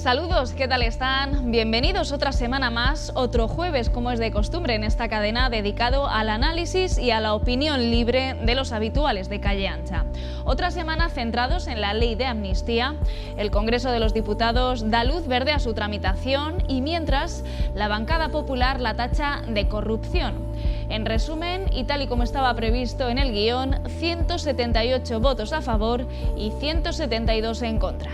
Saludos, ¿qué tal están? Bienvenidos otra semana más, otro jueves como es de costumbre en esta cadena dedicado al análisis y a la opinión libre de los habituales de Calle Ancha. Otra semana centrados en la ley de amnistía. El Congreso de los Diputados da luz verde a su tramitación y mientras la bancada popular la tacha de corrupción. En resumen, y tal y como estaba previsto en el guión, 178 votos a favor y 172 en contra.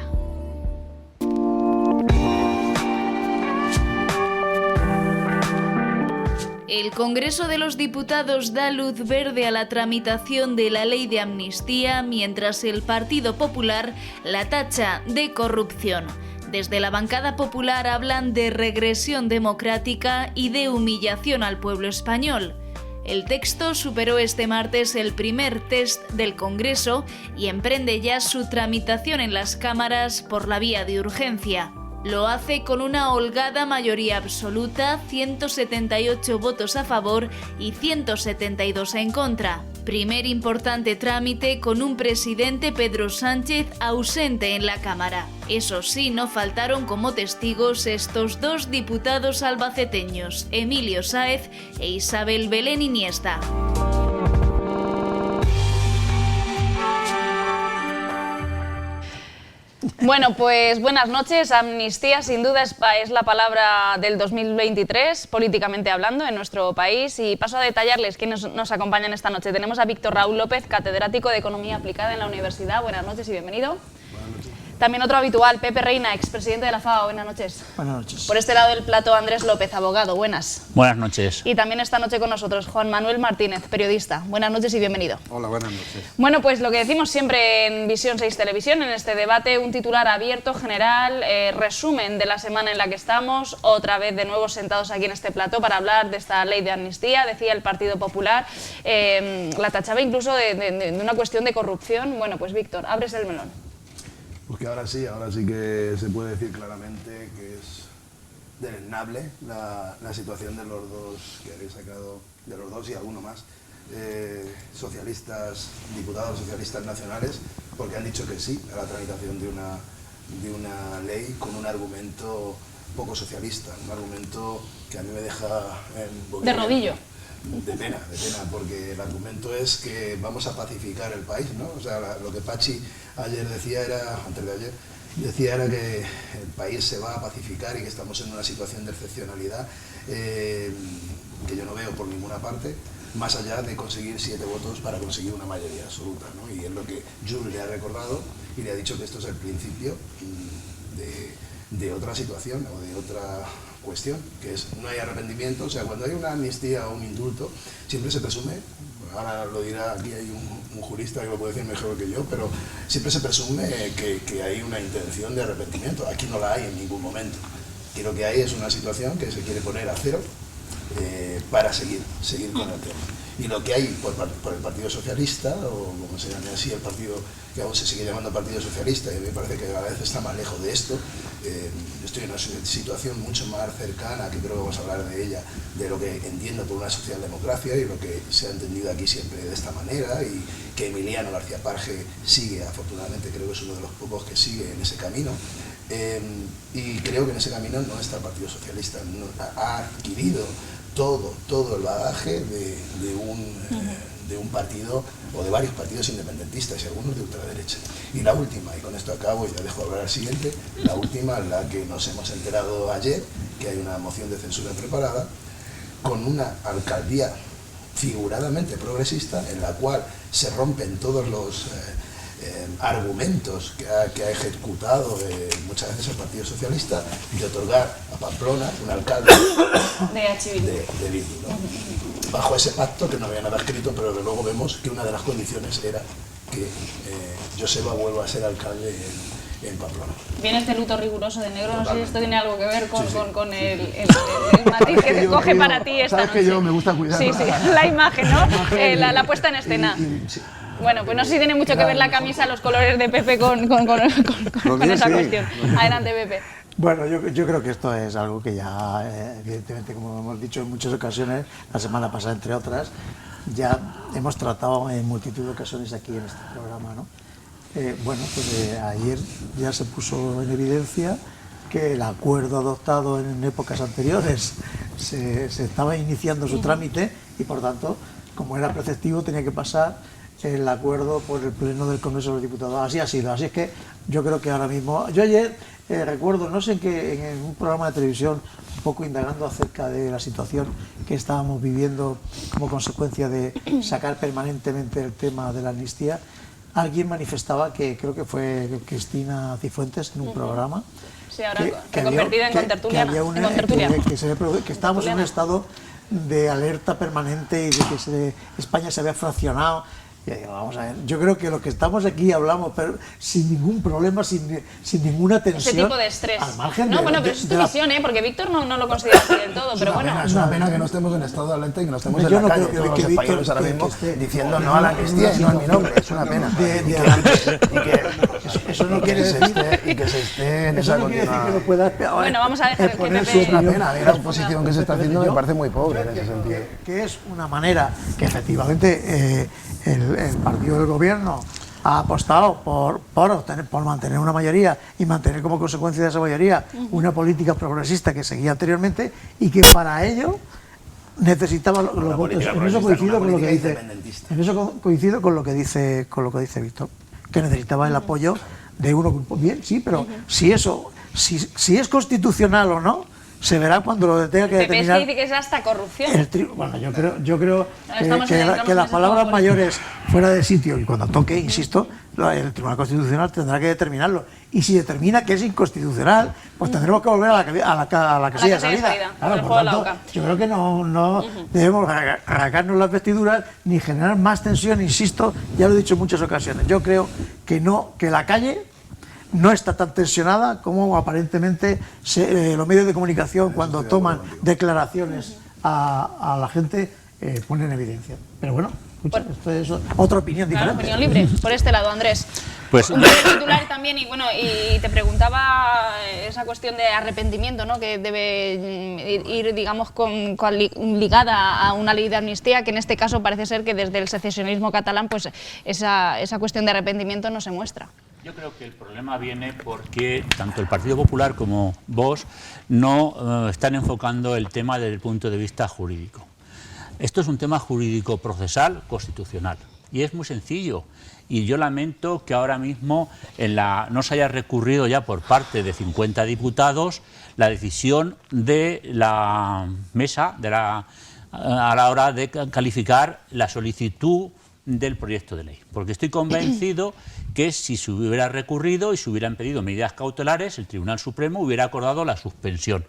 El Congreso de los Diputados da luz verde a la tramitación de la ley de amnistía, mientras el Partido Popular la tacha de corrupción. Desde la bancada popular hablan de regresión democrática y de humillación al pueblo español. El texto superó este martes el primer test del Congreso y emprende ya su tramitación en las cámaras por la vía de urgencia. Lo hace con una holgada mayoría absoluta, 178 votos a favor y 172 en contra. Primer importante trámite con un presidente, Pedro Sánchez, ausente en la Cámara. Eso sí, no faltaron como testigos estos dos diputados albaceteños, Emilio Sáez e Isabel Belén Iniesta. Bueno, pues buenas noches. Amnistía sin duda es la palabra del 2023, políticamente hablando, en nuestro país. Y paso a detallarles quiénes nos acompañan esta noche. Tenemos a Víctor Raúl López, catedrático de Economía Aplicada en la Universidad. Buenas noches y bienvenido. Buenas noches. También otro habitual, Pepe Reina, expresidente de la FAO. Buenas noches. Buenas noches. Por este lado del plato, Andrés López, abogado. Buenas. Buenas noches. Y también esta noche con nosotros, Juan Manuel Martínez, periodista. Buenas noches y bienvenido. Hola, buenas noches. Bueno, pues lo que decimos siempre en Visión 6 Televisión, en este debate, un titular abierto, general, resumen de la semana en la que estamos, otra vez de nuevo sentados aquí en este plató para hablar de esta ley de amnistía, decía el Partido Popular, la tachaba incluso de una cuestión de corrupción. Bueno, pues Víctor, abres el melón. Porque ahora sí que se puede decir claramente que es deleznable la situación de los dos que habéis sacado, de los dos y alguno más, socialistas, diputados socialistas nacionales, porque han dicho que sí a la tramitación de una ley con un argumento poco socialista, un argumento que a mí me deja de rodillo. De pena, porque el argumento es que vamos a pacificar el país, ¿no? O sea, lo que Pachi ayer decía antes de ayer, era que el país se va a pacificar y que estamos en una situación de excepcionalidad que yo no veo por ninguna parte, más allá de conseguir 7 votos para conseguir una mayoría absoluta, ¿no? Y es lo que Jules le ha recordado y le ha dicho que esto es el principio de otra situación o de otra cuestión, que es no hay arrepentimiento. O sea, cuando hay una amnistía o un indulto, siempre se presume, ahora lo dirá, aquí hay un jurista que lo puede decir mejor que yo, pero siempre se presume que hay una intención de arrepentimiento. Aquí no la hay en ningún momento. Y lo que hay es una situación que se quiere poner a cero para seguir con el tema. Y lo que hay por el Partido Socialista, o como se llame así, el partido que aún se sigue llamando Partido Socialista, y me parece que cada vez está más lejos de esto. Estoy en una situación mucho más cercana, que creo que vamos a hablar de ella, de lo que entiendo por una socialdemocracia y lo que se ha entendido aquí siempre de esta manera, y que Emiliano García Parge sigue, afortunadamente creo que es uno de los pocos que sigue en ese camino. Y creo que en ese camino no está el Partido Socialista, ha adquirido todo el bagaje de un partido o de varios partidos independentistas y algunos de ultraderecha. Y la última, y con esto acabo y ya dejo hablar al siguiente, la última, la que nos hemos enterado ayer, que hay una moción de censura preparada, con una alcaldía figuradamente progresista en la cual se rompen todos los argumentos que ha ejecutado muchas veces el Partido Socialista de otorgar a Pamplona un alcalde de Bildu, ¿no? Bajo ese pacto, que no había nada escrito, pero de luego vemos que una de las condiciones era que Joseba vuelva a ser alcalde en Pamplona. Viene este luto riguroso de negro, no sé si esto tiene algo que ver con, sí. con el matiz que te coge para ti esta noche. Sabes que yo me gusta cuidar. Sí, la imagen, ¿no? La puesta en escena. Sí. Bueno, pues no sé si tiene mucho que ver la camisa, los colores de Pepe con esa cuestión. Adelante, Pepe. Bueno, yo creo que esto es algo que ya, evidentemente, como hemos dicho en muchas ocasiones, la semana pasada entre otras, ya hemos tratado en multitud de ocasiones aquí en este programa, ¿no? Bueno, pues ayer ya se puso en evidencia que el acuerdo adoptado en épocas anteriores se estaba iniciando su trámite y, por tanto, como era preceptivo, tenía que pasar el acuerdo por el Pleno del Congreso de los Diputados. Así ha sido. Así es que yo creo que ahora mismo... Yo ayer recuerdo, no sé en un programa de televisión, un poco indagando acerca de la situación que estábamos viviendo como consecuencia de sacar permanentemente el tema de la amnistía, alguien manifestaba que, creo que fue Cristina Cifuentes en un programa, sí, ahora reconvertida en contertuliana, que estábamos en un estado de alerta permanente y de que España se había fraccionado. Y digo, vamos a ver, yo creo que lo que estamos aquí hablamos pero sin ningún problema, sin ninguna tensión. Ese tipo de estrés. Al margen no, bueno, pero es tu visión, porque Víctor no lo considera así del todo, pero bueno. Es una pena que no estemos en estado de alerta y que no estemos en la calle todos los españoles ahora mismo diciendo no a la amnistía y no a mi nombre. Es una pena. Eso no quiere decir que se esté en esa continuidad. Bueno, vamos a dejar que Pepe... Es una pena, la oposición que se está haciendo me parece muy pobre en ese sentido. Que es una manera que efectivamente el partido del gobierno ha apostado por mantener una mayoría y mantener como consecuencia de esa mayoría una política progresista que seguía anteriormente y que para ello necesitaba los votos. En eso coincido con lo que dice Víctor, que necesitaba el apoyo de uno. Bien, sí, pero si es constitucional o no, se verá cuando lo tenga que determinar. dice que es hasta corrupción. Bueno, yo creo que las palabras mayores fuera de sitio y cuando toque, insisto, el Tribunal Constitucional tendrá que determinarlo. Y si determina que es inconstitucional, pues tendremos que volver a la casilla de salida. Claro, por tanto, yo creo que no debemos arrancarnos las vestiduras ni generar más tensión, insisto, ya lo he dicho en muchas ocasiones. Yo creo que la calle no está tan tensionada como aparentemente los medios de comunicación, cuando toman declaraciones a la gente, ponen en evidencia. Pero bueno, escucha, esto es otra opinión diferente. Opinión libre, por este lado, Andrés. Pues, un breve titular también, y te preguntaba esa cuestión de arrepentimiento, ¿no?, que debe ir, digamos, ligada a una ley de amnistía, que en este caso parece ser que desde el secesionismo catalán, pues esa cuestión de arrepentimiento no se muestra. Yo creo que el problema viene porque tanto el Partido Popular como Vox no están enfocando el tema desde el punto de vista jurídico. Esto es un tema jurídico procesal constitucional y es muy sencillo. Y yo lamento que ahora mismo no se haya recurrido ya por parte de 50 diputados la decisión de la mesa a la hora de calificar la solicitud del proyecto de ley, porque estoy convencido que si se hubiera recurrido y se hubieran pedido medidas cautelares, el Tribunal Supremo hubiera acordado la suspensión,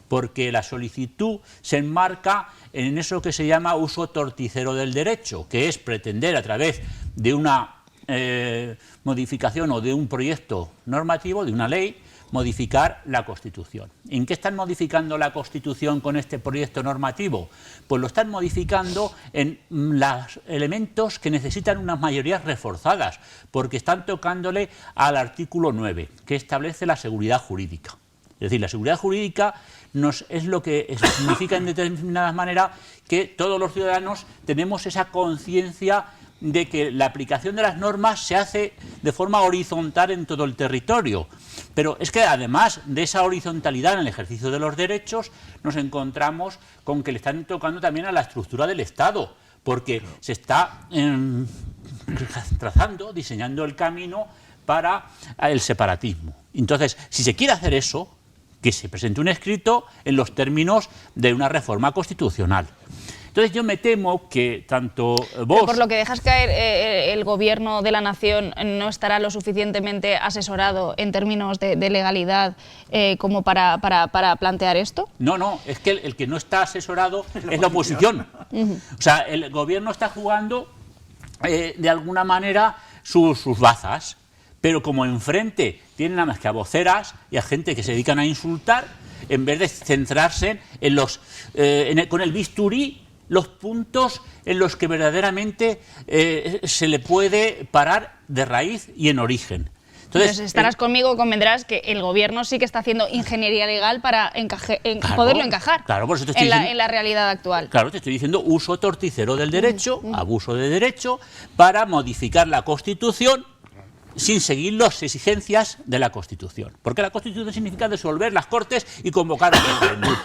porque la solicitud se enmarca en eso que se llama uso torticero del derecho, que es pretender a través de una modificación o de un proyecto normativo, de una ley, modificar la Constitución. ¿En qué están modificando la Constitución con este proyecto normativo? Pues lo están modificando en los elementos que necesitan unas mayorías reforzadas, porque están tocándole al artículo 9, que establece la seguridad jurídica. Es decir, la seguridad jurídica es lo que significa en determinada manera que todos los ciudadanos tenemos esa conciencia de que la aplicación de las normas se hace de forma horizontal en todo el territorio. Pero es que además de esa horizontalidad en el ejercicio de los derechos, nos encontramos con que le están tocando también a la estructura del Estado, porque se está diseñando el camino para el separatismo. Entonces, si se quiere hacer eso, que se presente un escrito en los términos de una reforma constitucional. Entonces yo me temo que tanto vos... Pero por lo que dejas caer, el gobierno de la nación no estará lo suficientemente asesorado en términos de legalidad como para plantear esto. No, es que el que no está asesorado es la oposición. O sea, el gobierno está jugando de alguna manera sus bazas, pero como enfrente tienen nada más que a voceras y a gente que se dedican a insultar, en vez de centrarse en con el bisturí los puntos en los que verdaderamente se le puede parar de raíz y en origen. Entonces estarás conmigo, convendrás que el gobierno sí que está haciendo ingeniería legal para poderlo encajar en la realidad actual. Claro, te estoy diciendo uso torticero del derecho, abuso de derecho, para modificar la Constitución sin seguir las exigencias de la Constitución. Porque la Constitución significa disolver las Cortes y convocar un referéndum.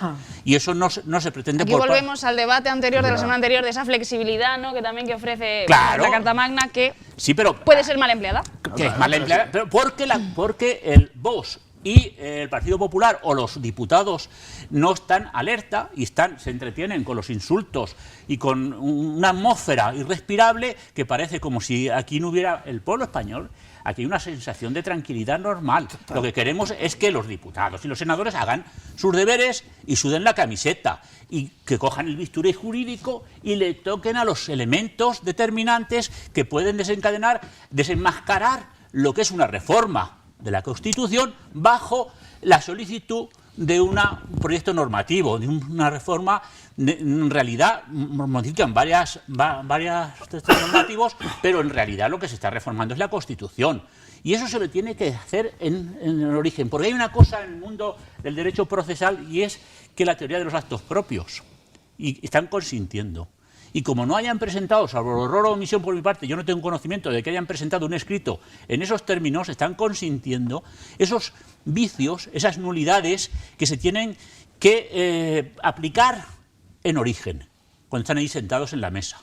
Y eso no se pretende... Aquí volvemos al debate anterior de la semana anterior, de esa flexibilidad, ¿no?, que también que ofrece la Carta Magna, que sí, pero, puede ser mal empleada. Que es mal empleada, pero porque el Vox y el Partido Popular o los diputados no están alerta y se entretienen con los insultos y con una atmósfera irrespirable que parece como si aquí no hubiera el pueblo español. Aquí hay una sensación de tranquilidad normal. Lo que queremos es que los diputados y los senadores hagan sus deberes y suden la camiseta y que cojan el bisturí jurídico y le toquen a los elementos determinantes que pueden desenmascarar lo que es una reforma de la Constitución bajo la solicitud de un proyecto normativo, de una reforma, en realidad, modifican varias textos normativos, pero en realidad lo que se está reformando es la Constitución. Y eso se lo tiene que hacer en el origen, porque hay una cosa en el mundo del derecho procesal y es que la teoría de los actos propios, y están consintiendo. Y como no hayan presentado, salvo error o omisión por mi parte, yo no tengo conocimiento de que hayan presentado un escrito en esos términos, están consintiendo esos vicios, esas nulidades que se tienen que aplicar en origen, cuando están ahí sentados en la mesa.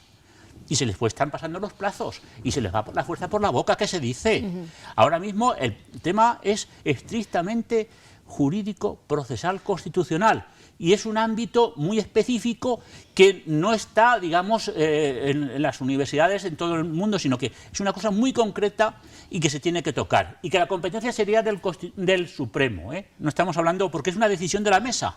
Y se les están pasando los plazos y se les va la fuerza por la boca, que se dice. Ahora mismo el tema es estrictamente jurídico, procesal, constitucional. Y es un ámbito muy específico que no está, digamos, en las universidades en todo el mundo, sino que es una cosa muy concreta y que se tiene que tocar. Y que la competencia sería del Supremo, ¿eh? No estamos hablando, porque es una decisión de la mesa.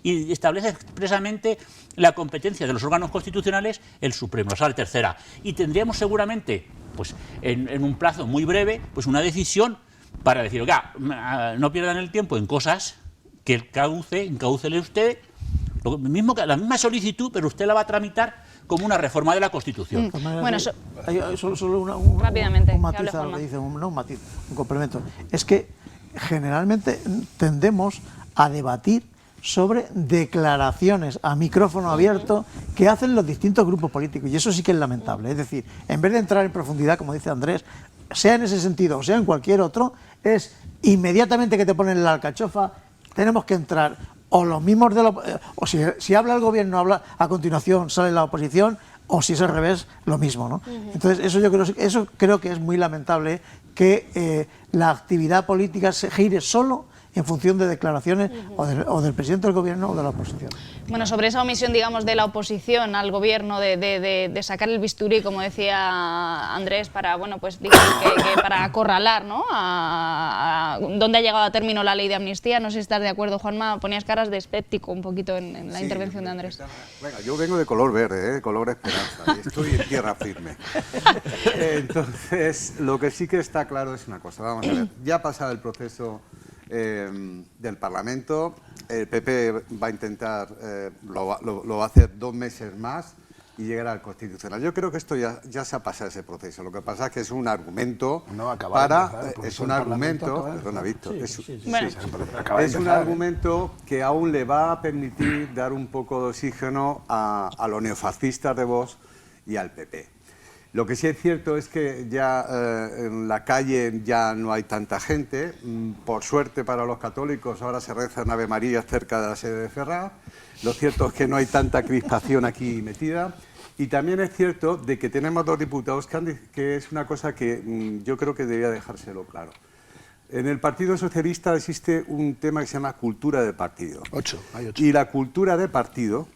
Y establece expresamente la competencia de los órganos constitucionales el Supremo, o sea, la tercera. Y tendríamos seguramente, pues, en un plazo muy breve, pues una decisión para decir, oiga, no pierdan el tiempo en cosas que encaucele usted, lo mismo que la misma solicitud, pero usted la va a tramitar como una reforma de la Constitución. Bueno, solo rápidamente, un matiz a lo que dice, un complemento. Es que generalmente tendemos a debatir sobre declaraciones a micrófono abierto que hacen los distintos grupos políticos, y eso sí que es lamentable. Es decir, en vez de entrar en profundidad, como dice Andrés, sea en ese sentido o sea en cualquier otro, es inmediatamente que te ponen la alcachofa, tenemos que entrar, o los mismos de o si habla el gobierno, habla a continuación, sale la oposición, o si es al revés, lo mismo, ¿no? Entonces, eso creo que es muy lamentable, que la actividad política se gire solo en función de declaraciones o del presidente del gobierno o de la oposición. Bueno, sobre esa omisión, digamos, de la oposición al gobierno de sacar el bisturí, como decía Andrés, para, bueno, pues digamos que para acorralar, ¿no?, a dónde ha llegado a término la ley de amnistía. No sé si estás de acuerdo, Juanma, ponías caras de escéptico un poquito en la intervención de Andrés. Bueno, yo vengo de color verde, color esperanza, y estoy en tierra firme. Entonces, lo que sí que está claro es una cosa, vamos a ver, ya ha pasado el proceso del Parlamento, el PP va a intentar, lo va a hacer 2 meses más y llegará al Constitucional. Yo creo que esto ya se ha pasado ese proceso. Lo que pasa es que es un argumento es un argumento, perdona, Víctor, es un argumento que aún le va a permitir dar un poco de oxígeno a los neofascistas de Vox y al PP. Lo que sí es cierto es que ya en la calle ya no hay tanta gente. Por suerte para los católicos ahora se rezan Ave María cerca de la sede de Ferraz. Lo cierto es que no hay tanta crispación aquí metida. Y también es cierto de que tenemos 2 diputados que es una cosa que yo creo que debería dejárselo claro. En el Partido Socialista existe un tema que se llama cultura de partido. Hay 8. Y la cultura de partido,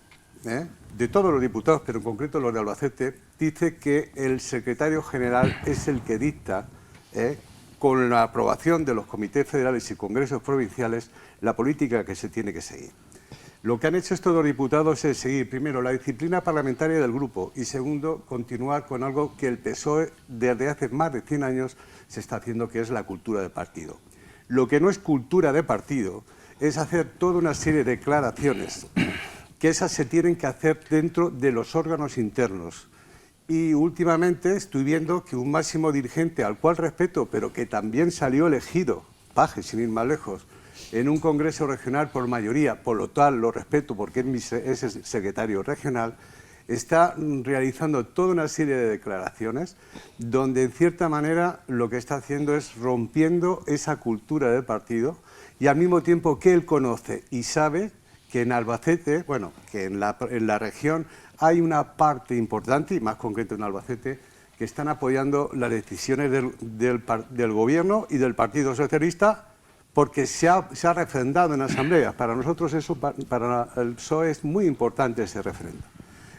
de todos los diputados, pero en concreto los de Albacete, dice que el secretario general es el que dicta, con la aprobación de los comités federales y congresos provinciales, la política que se tiene que seguir. Lo que han hecho estos 2 diputados es seguir, primero, la disciplina parlamentaria del grupo y, segundo, continuar con algo que el PSOE desde hace más de 100 años se está haciendo, que es la cultura de partido. Lo que no es cultura de partido es hacer toda una serie de declaraciones que esas se tienen que hacer dentro de los órganos internos. Y últimamente estoy viendo que un máximo dirigente, al cual respeto, pero que también salió elegido, Paje, sin ir más lejos, en un congreso regional por mayoría, por lo tal lo respeto porque es el secretario regional, está realizando toda una serie de declaraciones donde en cierta manera lo que está haciendo es rompiendo esa cultura del partido y al mismo tiempo que él conoce y sabe que en Albacete, bueno, que en la región hay una parte importante, y más concreto en Albacete, que están apoyando las decisiones del Gobierno y del Partido Socialista porque se ha refrendado en asambleas. Para nosotros eso, para el PSOE es muy importante ese referendo.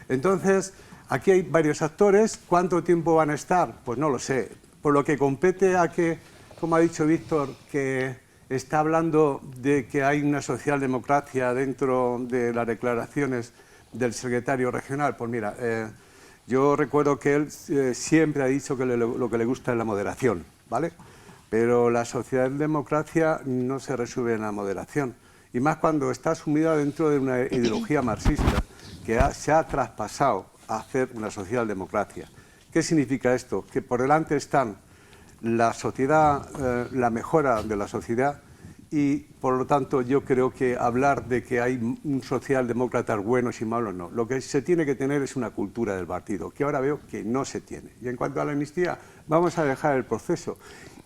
Entonces, aquí hay varios actores. ¿Cuánto tiempo van a estar? Pues no lo sé. Por lo que compete a que, como ha dicho Víctor, que está hablando de que hay una socialdemocracia dentro de las declaraciones del secretario regional, pues mira, yo recuerdo que él siempre ha dicho que lo que le gusta es la moderación, ¿vale? Pero la socialdemocracia no se resuelve en la moderación, y más cuando está sumida dentro de una ideología marxista que se ha traspasado a hacer una socialdemocracia. ¿Qué significa esto? Que por delante están la sociedad, la mejora de la sociedad, y por lo tanto yo creo que hablar de que hay un socialdemócratas buenos y malos no. Lo que se tiene que tener es una cultura del partido, que ahora veo que no se tiene. Y en cuanto a la amnistía, vamos a dejar el proceso.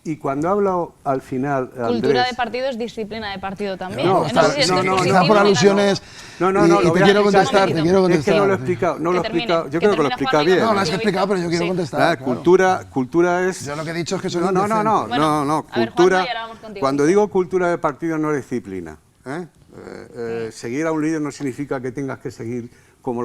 Y cuando hablo al final, cultura Andrés, de partido es disciplina de partido también. No, sé si esto es no, positivo por ni alusiones. No, Y te quiero contestar, Es que no lo he explicado, yo creo que lo he explicado bien. No, lo has explicado, pero yo quiero contestar. Claro. Cultura es... Yo lo que he dicho es que soy No, indecente. no, a ver, cultura... Juanma, y ahora vamos contigo. Cuando digo cultura de partido no es disciplina. Seguir a un líder no significa que tengas que seguir como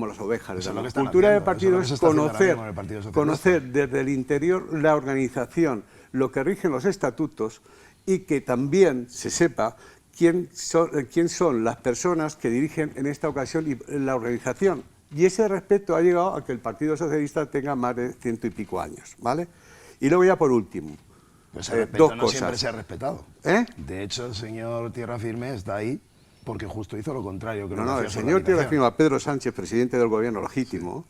las ovejas. Eso es lo que La están cultura de haciendo, partido eso es es lo que se está haciendo ahora mismo en el Partido Socialista. conocer desde el interior la organización, lo que rigen los estatutos, y que también se sepa quién son las personas que dirigen en esta ocasión la organización. Y ese respeto ha llegado a que el Partido Socialista tenga más de 100 y pico años, ¿vale? Y luego ya por último, Pues el respeto dos no cosas. siempre se ha respetado. ¿Eh? De hecho, el señor Tierra Firme está ahí porque justo hizo lo contrario. Que No, lo que el hacía su señor Tierra organización. Firme, Pedro Sánchez, presidente del gobierno legítimo,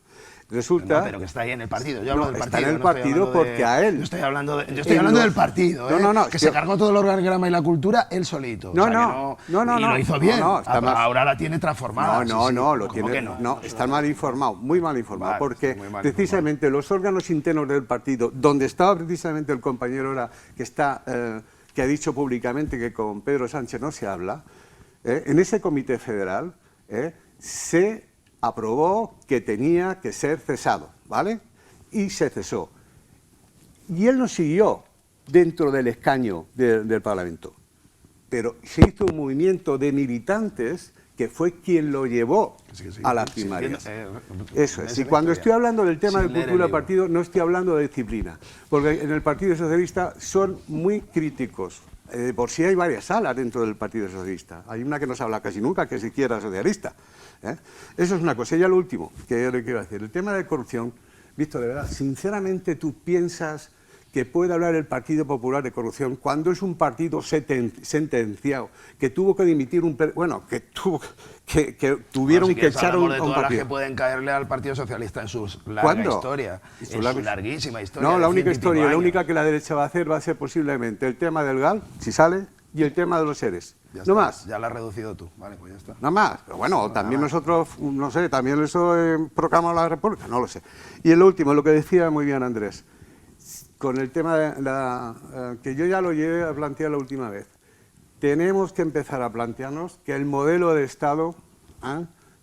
resulta... No, pero que está ahí en el partido. Yo hablo del está partido. en el no estoy partido hablando porque a él... Yo estoy hablando del partido. Que se cargó todo el organigrama y la cultura él solito. No, O sea, no, que no, y lo hizo bien. está más- Ahora la tiene transformada. lo ¿Cómo tiene. que no? No, está mal informado, muy mal informado, Vale, porque muy mal precisamente los órganos internos del partido, donde estaba precisamente el compañero ahora que ha dicho públicamente que con Pedro Sánchez no se habla, en ese comité federal se aprobó que tenía que ser cesado, ¿vale? Y se cesó. Y él no siguió dentro del escaño del Parlamento, pero se hizo un movimiento de militantes que fue quien lo llevó a las primarias. Eso es. Y cuando estoy hablando del tema de cultura de partido, no estoy hablando de disciplina, porque en el Partido Socialista son muy críticos. Por sí hay varias salas dentro del Partido Socialista. Hay una que no se habla casi nunca, que es Izquierda Socialista. Eso es una cosa. Y ya lo último que yo le quiero decir. El tema de corrupción, Víctor, de verdad, sinceramente tú piensas que puede hablar el Partido Popular de corrupción cuando es un partido sentenciado, que tuvo que dimitir que tuvieron que echar un de todas las partido. que pueden caerle al Partido Socialista en su larga historia, en su larguísima historia. No, la de única 100 y pico historia, la años. única que la derecha va a ser posiblemente el tema del GAL, si sale, y el tema de los seres. Ya No está, más. Ya la has reducido tú. Vale, pues ya está. Nada más. Pero bueno, también nosotros, no sé, también eso proclamamos la República, no lo sé. Y lo último, lo que decía muy bien Andrés, con el tema de que yo ya lo llevé a plantear la última vez. Tenemos que empezar a plantearnos que el modelo de Estado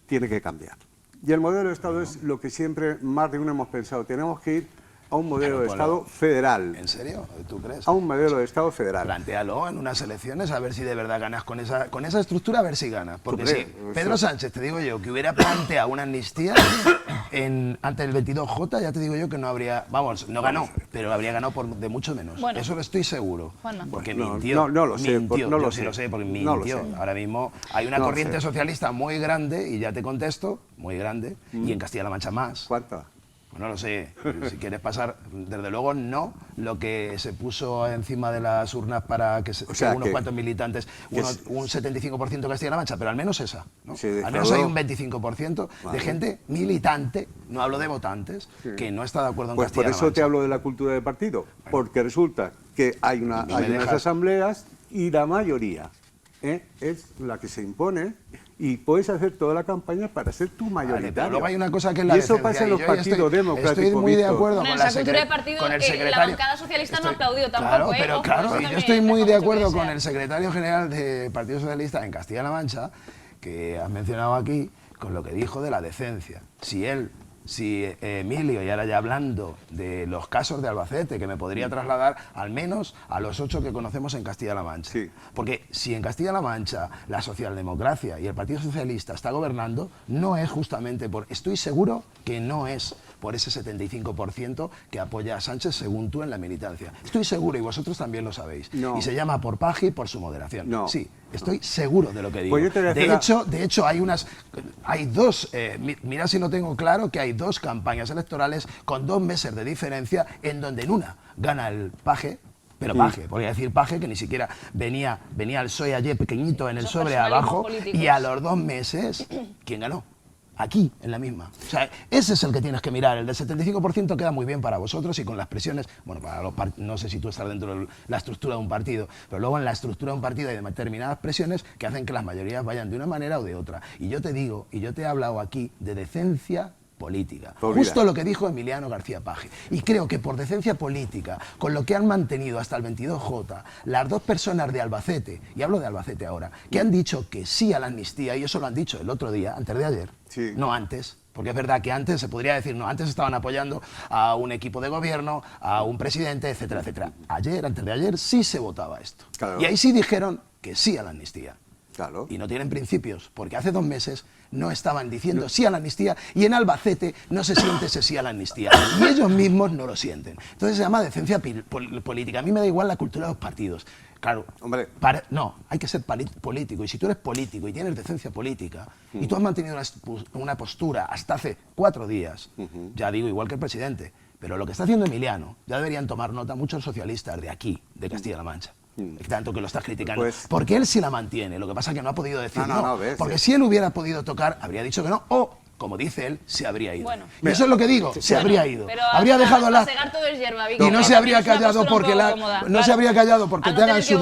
tiene que cambiar. Y el modelo de Estado es lo que siempre más de uno hemos pensado. Tenemos que ir a un modelo de Estado federal. ¿En serio? ¿Tú crees? A un modelo de Estado federal. Plantéalo en unas elecciones a ver si de verdad ganas con esa estructura, a ver si ganas. Porque Hombre, si Pedro Sánchez, te digo yo, que hubiera planteado una amnistía ante el 22J, ya te digo yo que no habría, vamos, no ganó, pero habría ganado de mucho menos. Bueno. Eso lo estoy seguro. Juanma. Porque No, mintió. no lo sé, mintió. no lo Yo sí sé. lo sé, porque No lo mintió. sé. Ahora mismo hay una No lo corriente sé. socialista muy grande, y ya te contesto, muy grande, y en Castilla-La Mancha más. ¿Cuánta? No lo sé, si quieres pasar, desde luego no lo que se puso encima de las urnas para que, O sea, que unos que- cuantos militantes, un 75% Castilla-La Mancha, pero al menos esa, ¿no? Sí, Al menos hay defraudó. un 25% de Vale. gente militante, no hablo de votantes, que no está de acuerdo en Pues por Castilla-La eso te Mancha. hablo de la cultura de partido, porque resulta que hay unas dejas. asambleas y la mayoría es la que se impone y puedes hacer toda la campaña para ser tú mayoritario. Pero luego hay una cosa que es la y eso decencia, pasa en y los yo partidos democráticos. Estoy muy de Víctor. acuerdo Bueno, con esa cultura de partido, con el la secretario. bancada socialista no ha aplaudido tampoco, Claro, pero Ojo, claro, eso y yo también estoy muy deja de mucho que acuerdo con desear. el secretario general del Partido Socialista en Castilla-La Mancha, que has mencionado aquí, con lo que dijo de la decencia. Si Emilio, y ahora ya hablando de los casos de Albacete, que me podría trasladar al menos a los 8 que conocemos en Castilla-La Mancha. Sí. Porque si en Castilla-La Mancha la socialdemocracia y el Partido Socialista está gobernando, no es justamente por... Estoy seguro que no es por ese 75% que apoya a Sánchez, según tú, en la militancia. Estoy seguro, y vosotros también lo sabéis. No. Y se llama por paje y por su moderación. No. Sí, estoy seguro de lo que digo. Pues yo te voy a decir De hecho, hay dos, mira si lo tengo claro, que hay 2 campañas electorales con 2 meses de diferencia, en donde en una gana el paje, pero paje, podría decir paje, que ni siquiera venía el PSOE ayer pequeñito en el Esos sobre personalismos abajo, políticos. y a los 2 meses, ¿quién ganó? Aquí, en la misma. O sea, ese es el que tienes que mirar. El del 75% queda muy bien para vosotros y con las presiones, bueno, para los no sé si tú estás dentro de la estructura de un partido, pero luego en la estructura de un partido hay determinadas presiones que hacen que las mayorías vayan de una manera o de otra. Y yo te digo, y yo te he hablado aquí de decencia política. Justo lo que dijo Emiliano García Paje. Y creo que por decencia política, con lo que han mantenido hasta el 22J, las 2 personas de Albacete, y hablo de Albacete ahora, que han dicho que sí a la amnistía, y eso lo han dicho el otro día, antes de ayer, Sí. no antes, porque es verdad que antes se podría decir, no, antes estaban apoyando a un equipo de gobierno, a un presidente, etcétera, etcétera. Ayer, antes de ayer, sí se votaba esto. Claro. Y ahí sí dijeron que sí a la amnistía. Claro. Y no tienen principios, porque hace 2 meses no estaban diciendo sí a la amnistía, y en Albacete no se siente ese sí a la amnistía. Y ellos mismos no lo sienten. Entonces se llama decencia política. A mí me da igual la cultura de los partidos. Claro, Hombre. no, hay que ser político. Y si tú eres político y tienes decencia política, y tú has mantenido una postura hasta hace 4 días, ya digo, igual que el presidente, pero lo que está haciendo Emiliano, ya deberían tomar nota muchos socialistas de aquí, de Castilla-La Mancha. Tanto que lo estás criticando. Pues, porque él sí la mantiene, lo que pasa es que no ha podido decir no. ¿ves? Porque si él hubiera podido tocar, habría dicho que no, o, como dice él, se habría ido. Bueno. Y eso es lo que digo, se habría ido. Pero Habría dejado la... segar todo es hierba, Víctor. Y no se habría callado porque no se habría callado porque te hagan su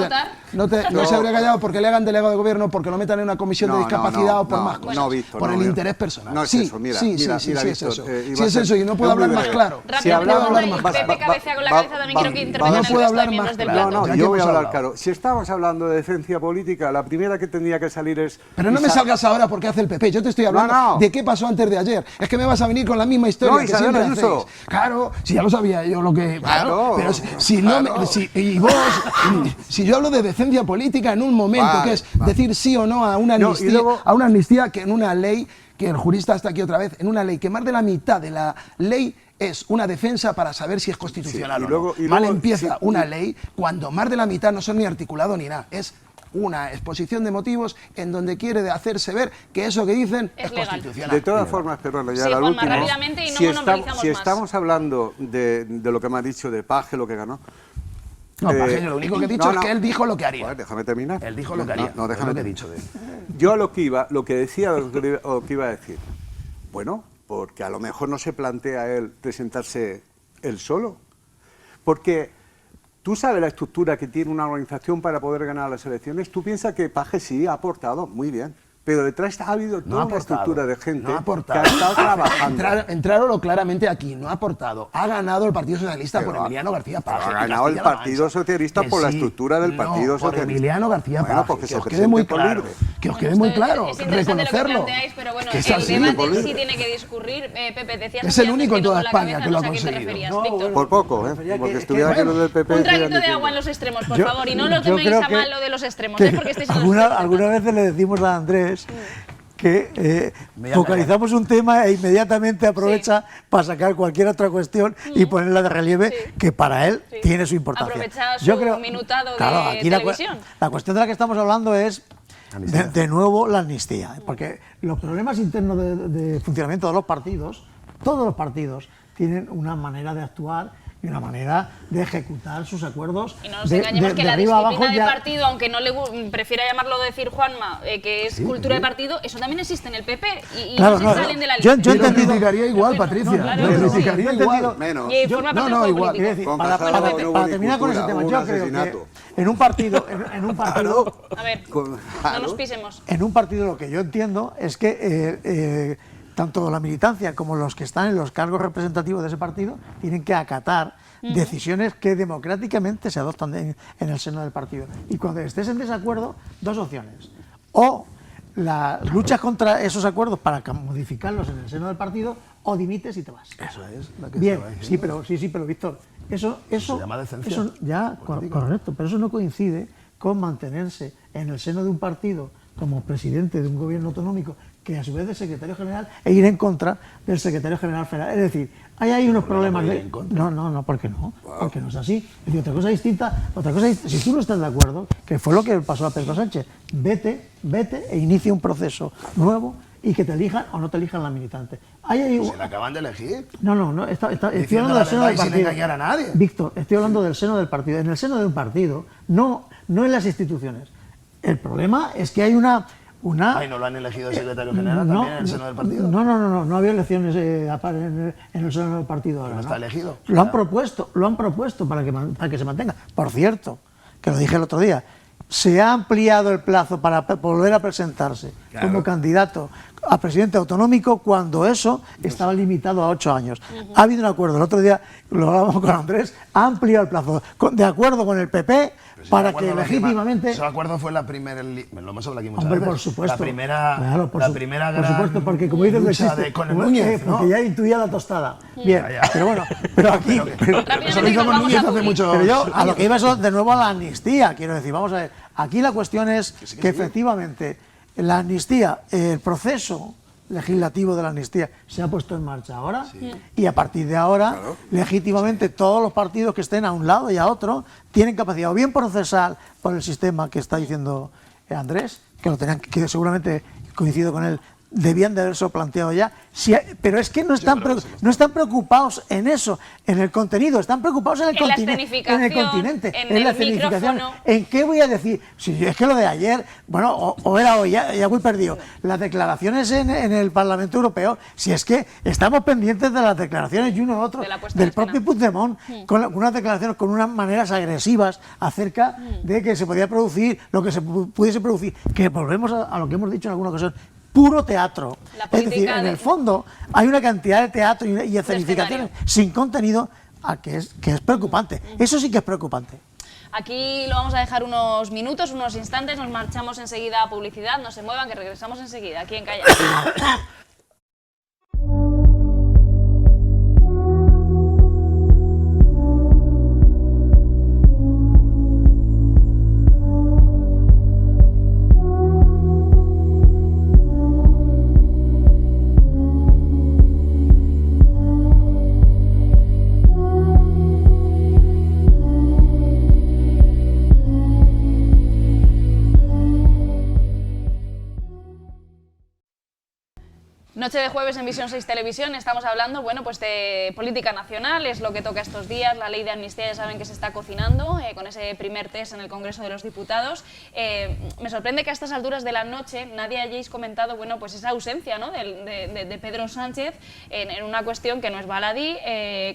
no se habría callado porque le hagan delegado de gobierno, porque lo metan en una comisión de discapacidad o por más cosas. No, Víctor, por el no, interés personal. No es sí, eso, mira, sí, mira, sí, mira, sí, Víctor, es eso. iba Sí, a es ser- eso, y no puedo es muy hablar más breve. claro. Si hablamos Pepe cabecea con la cabeza, también quiero que intervenga en el puedo resto de hablar miembros más del claro. plato. Ya que yo voy a hemos hablar hablado. claro. Si estamos hablando de decencia política, la primera que tendría que salir es... Pero no me salgas ahora porque hace el PP. Yo te estoy hablando No. de qué pasó antes de ayer. Es que me vas a venir con la misma historia No, que Isabel siempre Ayuso. hacéis. Claro, si ya lo sabía yo lo que... Claro, pero si no claro. y vos... Si yo hablo de decencia política en un momento, Vale, que es vale. decir sí o no a una No, y amnistía, luego- a una amnistía que en una ley, que el jurista está aquí otra vez, en una ley que más de la mitad de la ley es una defensa para saber si es constitucional Sí, y o luego- no. y Mal luego- empieza sí, una y- ley cuando más de la mitad no son ni articulado ni nada. Es una exposición de motivos en donde quiere hacerse ver que eso que dicen Es es legal. constitucional. De todas formas, perdón, ya Sí, la Juanma, última. rápidamente y no si monopolizamos si más. estamos hablando de lo que me ha dicho de Paje, lo que ganó. No, Paje, lo único que he dicho es que él dijo lo que haría. Joder, déjame terminar. Él dijo lo que haría. No, es déjame lo que he terminar. dicho de él. Yo a lo que decía, lo que iba a decir. Bueno, porque a lo mejor no se plantea él presentarse él solo. Porque tú sabes la estructura que tiene una organización para poder ganar las elecciones. Tú piensas que Paje sí ha aportado, muy bien. Pero detrás ha habido No toda ha una aportado, estructura de gente no ha que aportado. ha estado trabajando. Entraronlo claramente aquí, no ha aportado. Ha ganado el Partido Socialista Pero por ha- Emiliano García pero Paje. ha en ganado el Castilla-La Partido Mancha. Socialista Que por la sí, estructura del Partido por Socialista. Emiliano García Bueno, Paje. porque Que se os quede muy presente por claro. libre. Que os quede muy claro. Es interesante lo que Reconocerlo. planteáis, pero bueno, Que es el así. debate sí tiene que discurrir. Pepe, decías Es el así antes único en que no toda con la España cabeza, que lo no ha sé a qué te conseguido. referías, No, Víctor. bueno, Por poco, Me ¿eh? refería Porque que- estuviera que- que los del PP... Un estuvieran traguito de diciendo. agua en los extremos, por Yo- favor, y no lo yo toméis creo a que- mal lo de los extremos, que porque estáis en los algunas extremos. veces le decimos a Andrés que Me voy a focalizamos un tema e inmediatamente aprovecha para sacar cualquier otra cuestión y ponerla de relieve que para él Sí. tiene su importancia. Aprovecha su minutado de aquí televisión. la cuestión de la que estamos hablando es de nuevo la amnistía, porque los problemas internos de funcionamiento de los partidos, todos los partidos tienen una manera de actuar y una manera de ejecutar sus acuerdos. Y no nos de- engañemos de- que de la arriba abajo disciplina de ya- partido, aunque no le prefiera llamarlo decir Juanma, que es cultura de partido, eso también existe en el PP y Claro, no se no, salen de la yo línea. Yo lo entendido- criticaría igual, Patricia. claro Yo que lo sí. criticaría Yo he entendido- igual. Menos. Y forma parte del juego igual. político. Es decir, Con para Casado no hubo para ni terminar con ese cultura, tema, hubo yo un creo asesinato. en un partido... A ver, no nos pisemos. En un partido lo que yo entiendo es que tanto la militancia como los que están en los cargos representativos de ese partido tienen que acatar decisiones que democráticamente se adoptan en el seno del partido. Y cuando estés en desacuerdo, dos opciones. O luchas contra esos acuerdos para modificarlos en el seno del partido, o dimites y te vas. Eso es lo que Bien, estaba sí, diciendo. pero Víctor, eso se llama decencia política. Correcto, pero eso no coincide con mantenerse en el seno de un partido como presidente de un gobierno autonómico, que a su vez es secretario general, e ir en contra del secretario general federal. Es decir, hay unos problemas de... No, ¿por qué no? Porque no es así. Es decir, otra cosa distinta, si tú no estás de acuerdo, que fue lo que pasó a Pedro Sánchez, vete e inicia un proceso nuevo y que te elijan o no te elijan la militante. Se la acaban de elegir. No, estoy hablando del seno del partido. Sin engañar a nadie. Víctor, estoy hablando del seno del partido. En el seno de un partido, no en las instituciones. El problema es que hay una... Ay, ¿no lo han elegido el secretario general también en el seno del partido? No había elecciones en el seno del partido ahora. ¿No está elegido? Lo han propuesto para que se mantenga. Por cierto, que lo dije el otro día, se ha ampliado el plazo para volver a presentarse como candidato a presidente autonómico cuando eso estaba limitado a 8 años. Ha habido un acuerdo, el otro día lo hablábamos con Andrés, ha ampliado el plazo, de acuerdo con el PP, para que legítimamente... Ese acuerdo fue la primera... Lo hemos hablado aquí muchas Hombre, veces. por supuesto. La primera Por gran supuesto, porque como dices, lucha con el Núñez, ¿no? porque ya intuía la tostada. Bien, pero bueno, pero aquí... Eso lo hizo con Núñez hace mucho... Pero yo, a lo que iba eso de nuevo a la amnistía, quiero decir, vamos a ver, aquí la cuestión es que efectivamente la amnistía, el proceso legislativo de la amnistía se ha puesto en marcha ahora y a partir de ahora, legítimamente, todos los partidos que estén a un lado y a otro tienen capacidad o bien procesal por el sistema que está diciendo Andrés, que lo tenían, que seguramente coincido con él, debían de haberse planteado ya, pero es que no están preocupados en eso, en el contenido, están preocupados en el continente, en la escenificación. ¿En qué voy a decir? Si es que lo de ayer, bueno, o era hoy, ya voy perdido. Las declaraciones en el Parlamento Europeo, si es que estamos pendientes de las declaraciones y uno u otro, del propio Puigdemont, con unas declaraciones, con unas maneras agresivas acerca de que se podía producir lo que se pudiese producir, que volvemos a lo que hemos dicho en alguna ocasión, puro teatro. Es decir, en el fondo hay una cantidad de teatro y escenificaciones sin contenido que es preocupante. Eso sí que es preocupante. Aquí lo vamos a dejar unos minutos, unos instantes, nos marchamos enseguida a publicidad, no se muevan, que regresamos enseguida aquí en Calla. Noche de jueves en Visión 6 Televisión, estamos hablando, bueno, pues de política nacional, es lo que toca estos días, la ley de amnistía ya saben que se está cocinando, con ese primer test en el Congreso de los Diputados. Me sorprende que a estas alturas de la noche nadie hayáis comentado, bueno, pues esa ausencia, ¿no?, de Pedro Sánchez en una cuestión que no es baladí,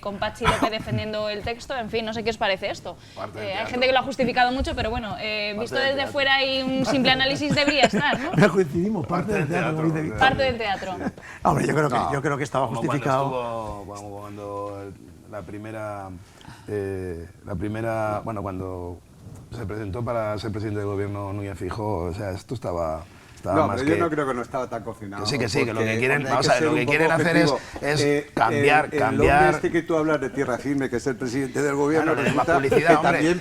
con Patxi López defendiendo el texto, en fin, no sé qué os parece esto. Hay gente que lo ha justificado mucho, pero bueno, visto desde fuera y un simple análisis debería estar, ¿no? Pero coincidimos, parte del teatro. Parte del teatro. Hombre, yo creo que estaba justificado. Cuando la primera, bueno, cuando se presentó para ser presidente del gobierno Núñez Feijóo, o sea, esto estaba No, más pero yo no creo que no estaba tan cocinado. Que sí, que lo que quieren, vamos a ver, lo que quieren hacer es cambiar. El hombre este que tú hablas de Tierra Firme, que es el presidente del gobierno, no le des más publicidad, hombre,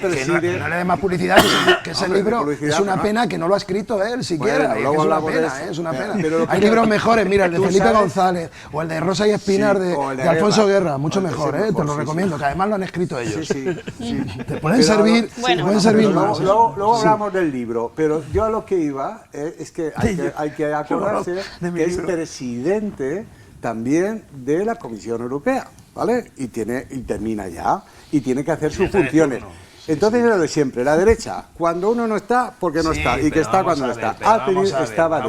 no le des más publicidad, que ese libro es una pena que no lo ha escrito él siquiera. Es una pena. Hay libros mejores, mira, el de Felipe González o el de Rosa y Espinar de Alfonso Guerra, mucho mejor, te lo recomiendo, que además lo han escrito ellos. Te pueden servir más. Luego hablamos del libro, pero yo a lo que iba es que hay que acordarse que es presidente también de la Comisión Europea, ¿vale? Y termina ya, y tiene que hacer sus funciones. Entonces es lo de siempre, la derecha, cuando uno no está, porque no está, y que está cuando no está.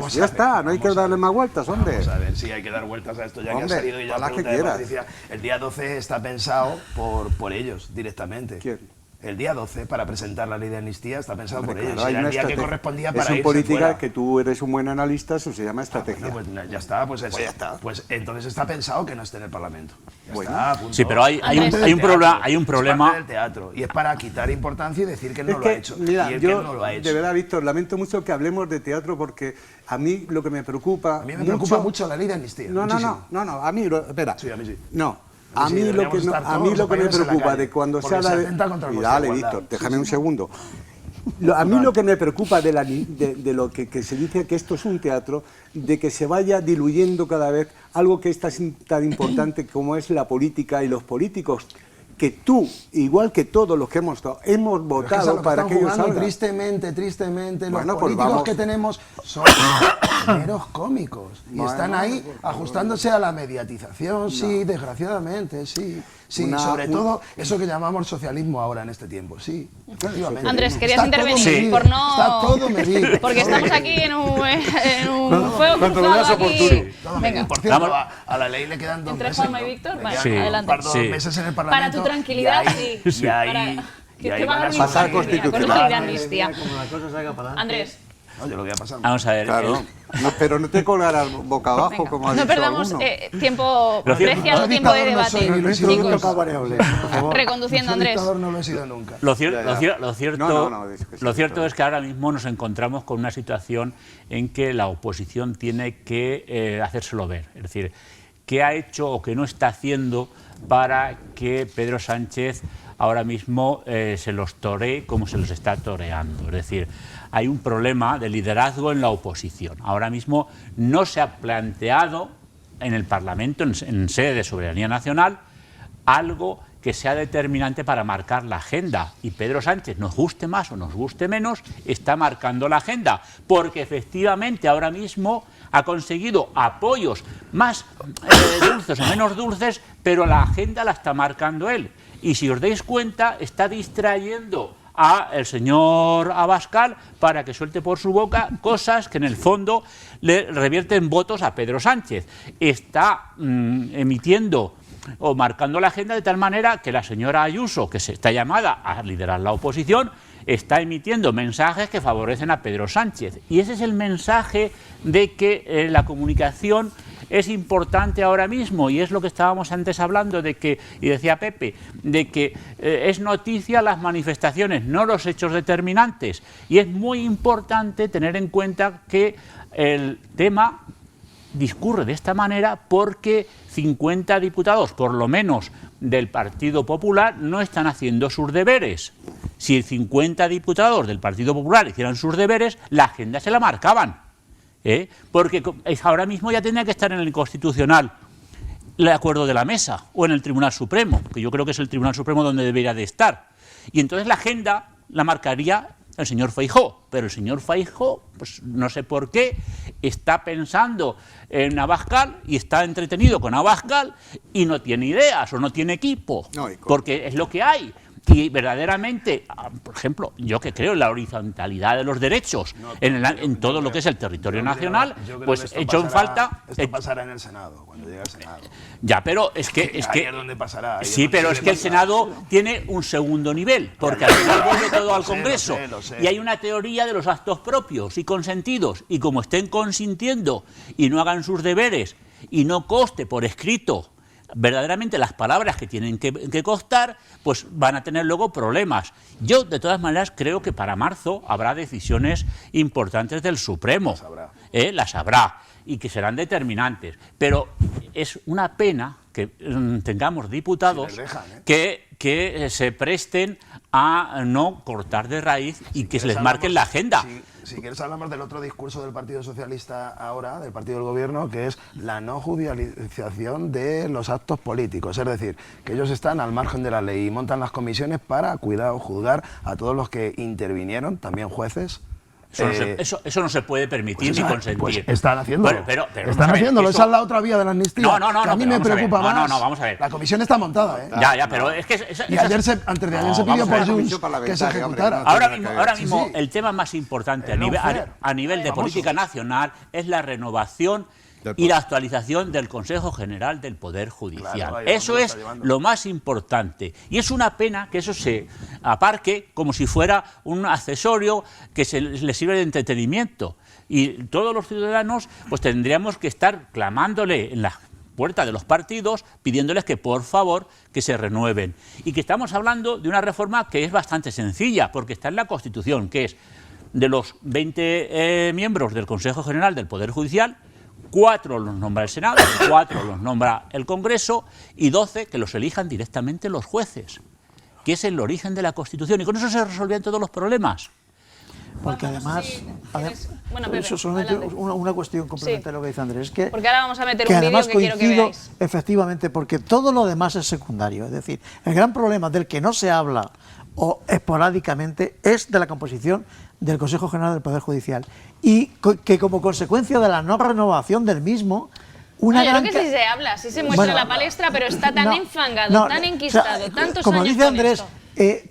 Ya está, no hay que darle más vueltas, hombre. Vamos a ver, sí, hay que dar vueltas a esto, ya que ha salido y ya la que quieras. El día 12 está pensado por ellos directamente. ¿Quién? el día 12 para presentar la ley de amnistía, está pensado por ellos. Claro, Era el día que correspondía para es en irse política fuera. que tú eres un buen analista, eso se llama estrategia. Bueno, pues ya está, pues eso. Pues ya está. Pues entonces está pensado que no esté en el Parlamento. Ya Bueno. está, punto. Sí, pero hay un Es problema. parte del teatro, y es para quitar importancia y decir que él no Es lo que, ha hecho. mira, y él yo, que él no lo ha hecho. de verdad, Víctor, lamento mucho que hablemos de teatro porque a mí lo que me preocupa. A mí me preocupa mucho la ley de amnistía. No, a mí, espera. Sí, a mí sí. No. A A mí mí sí, lo que, deberíamos no, estar a mí todos lo que me españoles en la preocupa calle, de cuando se porque habla se de... atenta contra nuestra Dale, igualdad. Víctor, déjame un segundo. A mí lo que me preocupa de lo que se dice que esto es un teatro, de que se vaya diluyendo cada vez algo que es tan importante como es la política y los políticos, que tú, igual que todos los que hemos votado para que ellos salgan. Tristemente, Bueno, los pues políticos vamos. que tenemos son meros cómicos y están ahí ajustándose a la mediatización, sí, desgraciadamente, sí. Sí, todo eso que llamamos socialismo ahora en este tiempo, sí. Efectivamente. Andrés, querías Está todo intervenir medido, por no... Está todo medido. Porque estamos aquí en un fuego cuando lo cruzado veas aquí. oportuno. Todo Venga. medido. Por cierto, Vamos. a la ley le quedan 2 Entre meses. Juanma y ¿no? Víctor, Le vale, quedan sí. un par de Sí. meses en el Para Parlamento. tu tranquilidad, y ahí, sí. Y ahí, Que ahí va a van haber a un pasar surgir- constitucional. con la ley de amnistía. Como la cosa salga para adelante. Andrés, Oye, lo que ha pasado. Vamos a ver. Claro, no, pero no te colgarás boca abajo, venga, como ha no dicho perdamos alguno. tiempo Lo cierto- preciado Yo tiempo de dictador no soy, debate. ni lo he sido Chicos, nunca. toca variables, por favor. Reconduciendo, Yo Andrés. dictador no lo he sido nunca. Lo Ya. cierto, No, dice que sí, lo cierto todo. es que ahora mismo nos encontramos con una situación en que la oposición tiene que hacérselo ver. Es decir, qué ha hecho o qué no está haciendo para que Pedro Sánchez ahora mismo se los toree como se los está toreando. Es decir, hay un problema de liderazgo en la oposición. Ahora mismo no se ha planteado en el Parlamento, en sede de soberanía nacional, algo que sea determinante para marcar la agenda. Y Pedro Sánchez, nos guste más o nos guste menos, está marcando la agenda, porque efectivamente ahora mismo ha conseguido apoyos más dulces o menos dulces, pero la agenda la está marcando él. Y si os dais cuenta, está distrayendo al señor Abascal para que suelte por su boca cosas que en el fondo le revierten votos a Pedro Sánchez. Está emitiendo o marcando la agenda de tal manera que la señora Ayuso, que se está llamada a liderar la oposición, está emitiendo mensajes que favorecen a Pedro Sánchez. Y ese es el mensaje de que la comunicación es importante ahora mismo, y es lo que estábamos antes hablando, de que, y decía Pepe, de que es noticia las manifestaciones, no los hechos determinantes. Y es muy importante tener en cuenta que el tema discurre de esta manera porque 50 diputados, por lo menos del Partido Popular, no están haciendo sus deberes. Si 50 diputados del Partido Popular hicieran sus deberes, la agenda se la marcaban. Porque ahora mismo ya tendría que estar en el Constitucional el acuerdo de la mesa o en el Tribunal Supremo, que yo creo que es el Tribunal Supremo donde debería de estar. Y entonces la agenda la marcaría el señor Feijóo, pero el señor Feijóo, pues no sé por qué, está pensando en Abascal y está entretenido con Abascal y no tiene ideas o no tiene equipo, porque es lo que hay. Y verdaderamente, por ejemplo, yo que creo en la horizontalidad de los derechos en todo lo que es el territorio nacional, pues he hecho en falta... Esto pasará en el Senado, cuando llegue al Senado. Ya, pero es que Ahí es donde pasará. sí, pero es que el Senado tiene un segundo nivel, porque al final vuelve todo al Congreso. Lo sé. Y hay una teoría de los actos propios y consentidos, y como estén consintiendo y no hagan sus deberes y no conste por escrito verdaderamente las palabras que tienen que constar, pues van a tener luego problemas. Yo, de todas maneras, creo que para marzo habrá decisiones importantes del Supremo. Las habrá, y que serán determinantes. Pero es una pena que tengamos diputados que se presten a no cortar de raíz y que se les marquen la agenda. Si quieres hablamos del otro discurso del Partido Socialista ahora, del Partido del Gobierno, que es la no judicialización de los actos políticos. Es decir, que ellos están al margen de la ley y montan las comisiones para, juzgar a todos los que intervinieron, también jueces. Eso no se puede permitir ni consentir. Pues están haciéndolo. Pero están haciéndolo. Esa es la otra vía de la amnistía. No, que a mí me preocupa más. No, vamos a ver. La comisión está montada, ¿eh? Ya, pero es que... Y antes de ayer se pidió por Junts que se ejecutara. Ahora mismo el tema más importante a nivel de política nacional es la renovación y la actualización del Consejo General del Poder Judicial. Eso es lo más importante. Y es una pena que eso se aparque como si fuera un accesorio que le sirve de entretenimiento. Y todos los ciudadanos pues tendríamos que estar clamándole en la puerta de los partidos, pidiéndoles que por favor que se renueven. Y que estamos hablando de una reforma que es bastante sencilla, porque está en la Constitución, que es de los 20 miembros del Consejo General del Poder Judicial, 4 los nombra el Senado, 4 los nombra el Congreso y 12 que los elijan directamente los jueces, que es el origen de la Constitución. Y con eso se resolvían todos los problemas. Porque además, bueno, Pepe, eso solamente una cuestión complementaria a lo que dice Andrés, es que, porque ahora vamos a meter un vídeo que quiero que veáis. Efectivamente, porque todo lo demás es secundario. Es decir, el gran problema del que no se habla o esporádicamente es de la composición del Consejo General del Poder Judicial y que como consecuencia de la no renovación del mismo, una yo gran... creo que sí se habla, sí se muestra en la palestra, pero está tan enfangado, tan enquistado, o sea, tantos como años dice con Andrés, esto.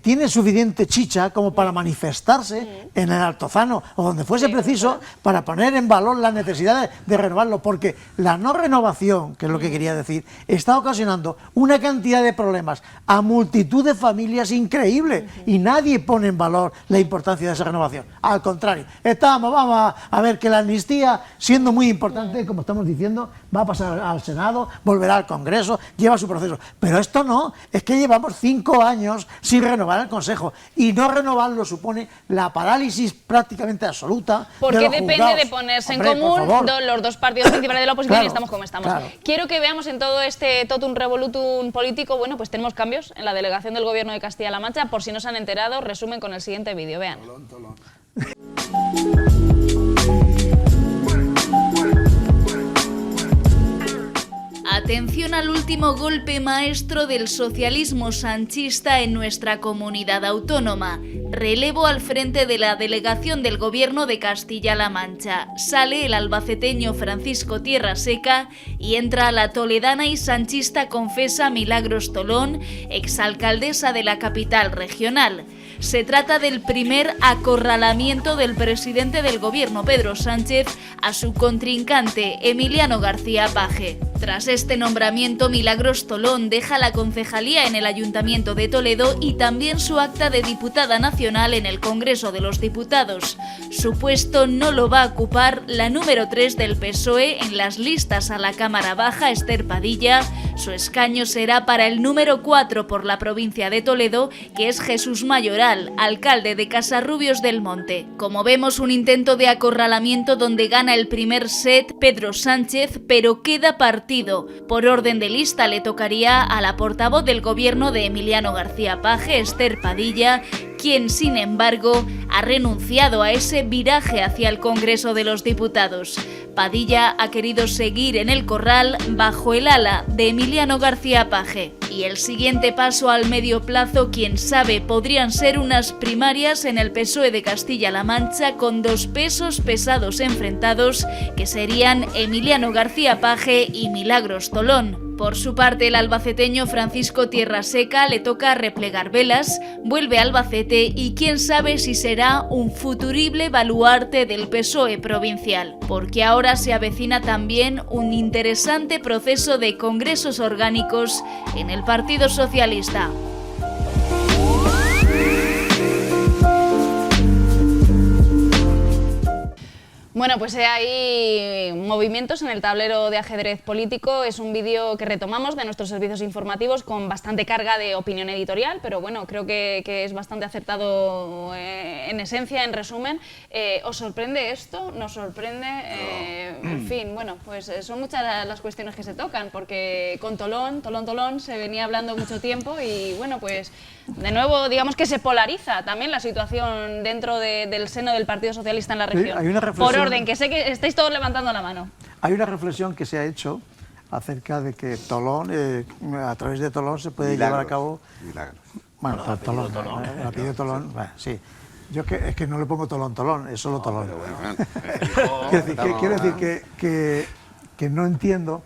Tiene suficiente chicha como para manifestarse en el Altozano o donde fuese preciso para poner en valor la necesidad de renovarlo, porque la no renovación, que es lo que quería decir, está ocasionando una cantidad de problemas a multitud de familias increíble y nadie pone en valor la importancia de esa renovación. Al contrario, vamos a ver que la amnistía, siendo muy importante, como estamos diciendo, va a pasar al Senado, volverá al Congreso, lleva su proceso. Pero esto no, es que llevamos 5 años sin renovar el Consejo, y no renovarlo supone la parálisis prácticamente absoluta. Porque depende de ponerse en común los dos partidos principales de la oposición, y estamos como estamos. Quiero que veamos en todo este totum revolutum político, bueno, pues tenemos cambios en la delegación del Gobierno de Castilla-La Mancha, por si no se han enterado, resumen con el siguiente vídeo, vean. Atención al último golpe maestro del socialismo sanchista en nuestra comunidad autónoma. Relevo al frente de la delegación del Gobierno de Castilla-La Mancha. Sale el albaceteño Francisco Tierraseca y entra la toledana y sanchista confesa Milagros Tolón, exalcaldesa de la capital regional. Se trata del primer acorralamiento del presidente del Gobierno, Pedro Sánchez, a su contrincante, Emiliano García Paje. Tras este nombramiento, Milagros Tolón deja la concejalía en el Ayuntamiento de Toledo y también su acta de diputada nacional en el Congreso de los Diputados. Su puesto no lo va a ocupar la número 3 del PSOE en las listas a la Cámara Baja, Esther Padilla. Su escaño será para el número 4 por la provincia de Toledo, que es Jesús Mayoral, alcalde de Casarrubios del Monte. Como vemos, un intento de acorralamiento donde gana el primer set Pedro Sánchez, pero queda partido. Por orden de lista le tocaría a la portavoz del Gobierno de Emiliano García Paje, Esther Padilla, quien, sin embargo, ha renunciado a ese viraje hacia el Congreso de los Diputados. Padilla ha querido seguir en el corral bajo el ala de Emiliano García Paje. Y el siguiente paso al medio plazo, quién sabe, podrían ser unas primarias en el PSOE de Castilla-La Mancha con 2 pesos pesados enfrentados, que serían Emiliano García Paje y Milagros Tolón. Por su parte, el albaceteño Francisco Tierraseca le toca replegar velas, vuelve a Albacete y quién sabe si será un futurible baluarte del PSOE provincial, porque ahora se avecina también un interesante proceso de congresos orgánicos en el Partido Socialista. Bueno, pues hay movimientos en el tablero de ajedrez político. Es un vídeo que retomamos de nuestros servicios informativos con bastante carga de opinión editorial, pero bueno, creo que es bastante acertado en esencia, en resumen. ¿Os sorprende esto? ¿Nos sorprende? En fin, bueno, pues son muchas las cuestiones que se tocan, porque con Tolón se venía hablando mucho tiempo y bueno, pues de nuevo digamos que se polariza también la situación dentro del seno del Partido Socialista en la región. Sí, hay una reflexión. Que sé que estáis todos levantando la mano. Hay una reflexión que se ha hecho acerca de que Tolón, a través de Tolón se puede llevar a cabo... Milagros. Bueno, Tolón, el apellido Tolón, bueno, sí. Yo es que no le pongo Tolón, es solo Tolón. Quiero decir que no entiendo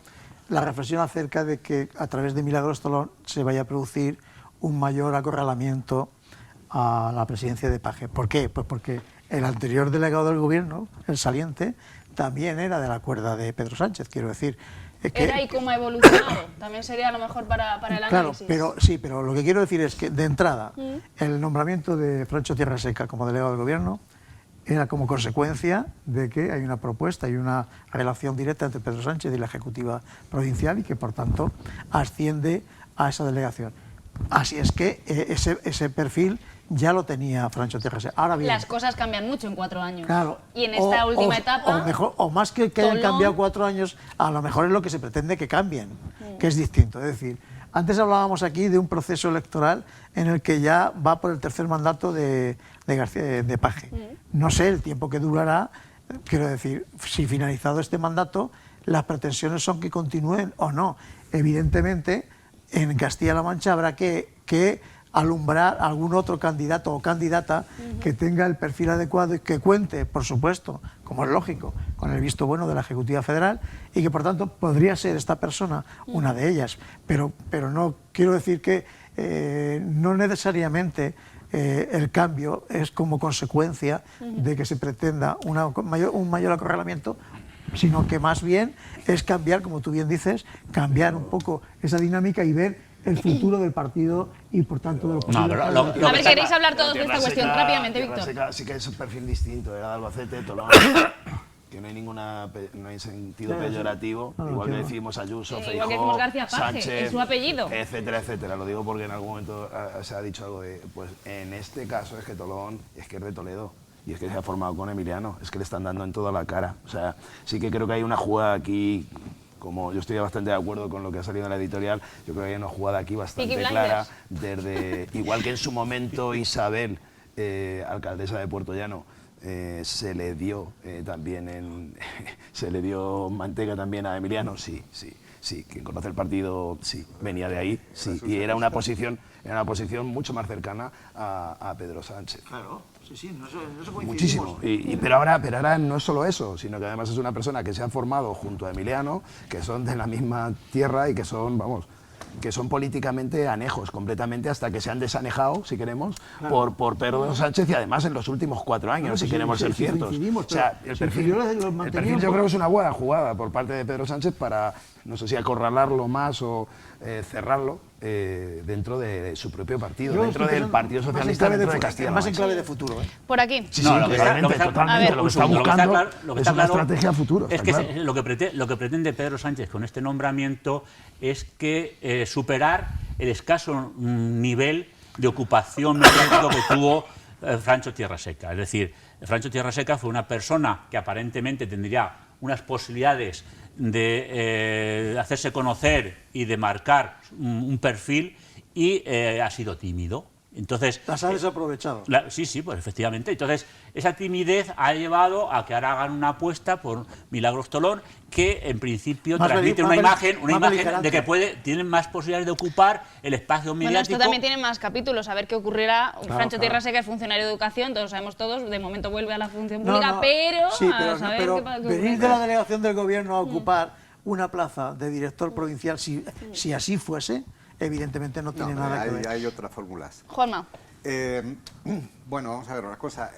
la reflexión acerca de que a través de Milagros Tolón se vaya a producir un mayor acorralamiento a la presidencia de Paje. ¿Por qué? Pues porque el anterior delegado del Gobierno, el saliente, también era de la cuerda de Pedro Sánchez, quiero decir. Era y cómo ha evolucionado, también sería a lo mejor para el análisis. Claro, pero lo que quiero decir es que, de entrada, el nombramiento de Francho Tierraseca como delegado del Gobierno era como consecuencia de que hay una propuesta y una relación directa entre Pedro Sánchez y la Ejecutiva Provincial y que, por tanto, asciende a esa delegación. Así es que ese perfil ya lo tenía Francho Tierraseca. Ahora bien, las cosas cambian mucho en 4 años. Claro, y en esta última etapa... O más que hayan cambiado 4 años, a lo mejor es lo que se pretende que cambien, que es distinto. Es decir, antes hablábamos aquí de un proceso electoral en el que ya va por el tercer mandato de Paje. No sé el tiempo que durará, quiero decir, si finalizado este mandato, las pretensiones son que continúen o no. Evidentemente, en Castilla-La Mancha habrá que alumbrar algún otro candidato o candidata que tenga el perfil adecuado y que cuente, por supuesto, como es lógico, con el visto bueno de la Ejecutiva Federal y que, por tanto, podría ser esta persona una de ellas. Pero no quiero decir que no necesariamente el cambio es como consecuencia de que se pretenda un mayor acorralamiento, sino que más bien es cambiar, como tú bien dices, cambiar un poco esa dinámica y ver el futuro del partido y, por tanto, de los posibles... A ver, ¿queréis hablar todos de esta cuestión rápidamente, Víctor? Sí que es un perfil distinto, era de Albacete, Tolón, que no hay sentido peyorativo, igual que decimos Ayuso, igual que Feijóo, decimos García Paje, Sánchez, es su apellido. etcétera, etcétera. Lo digo porque en algún momento se ha dicho algo de... Pues en este caso es que Tolón es que es de Toledo. Y es que se ha formado con Emiliano, es que le están dando en toda la cara. O sea, sí que creo que hay una jugada aquí, como yo estoy bastante de acuerdo con lo que ha salido en la editorial, yo creo que hay una jugada aquí bastante clara, desde, igual que en su momento Isabel, alcaldesa de Puerto Llano, se le dio también se le dio manteca también a Emiliano, sí, quien conoce el partido, sí, venía de ahí, sí, y era una posición mucho más cercana a Pedro Sánchez. Claro. Sí, no se muchísimo. Pero ahora no es solo eso, sino que además es una persona que se ha formado junto a Emiliano, que son de la misma tierra y que son, que son políticamente anejos completamente, hasta que se han desanejado, si queremos, claro, por Pedro Sánchez, y además en los últimos 4 años, claro, si queremos ser ciertos. O sea, el perfil yo creo que es una buena jugada por parte de Pedro Sánchez para, no sé si acorralarlo más o cerrarlo dentro de su propio partido, dentro del Partido Socialista, dentro de Castilla-La Mancha. Más en clave de futuro. Por aquí. Sí, totalmente. Lo que está buscando es una estrategia a futuro. Es que lo que pretende Pedro Sánchez con este nombramiento es que superar el escaso nivel de ocupación mediático que tuvo Francho Tierraseca. Es decir, Francho Tierraseca fue una persona que aparentemente tendría unas posibilidades de hacerse conocer y de marcar un perfil y ha sido tímido. Entonces, las ha desaprovechado. Sí, pues efectivamente. Entonces, esa timidez ha llevado a que ahora hagan una apuesta por Milagros Tolón, que en principio transmite una imagen de que tienen más posibilidades de ocupar el espacio mediático. Bueno, esto también tiene más capítulos, a ver qué ocurrirá. Claro, Francho Tierraseca es funcionario de educación, todos sabemos todos, de momento vuelve a la función pública, pero venir de la delegación del Gobierno a ocupar una plaza de director provincial, si así fuese, evidentemente no tiene nada que ver. Hay otras fórmulas. Juanma. Bueno, vamos a ver una cosa.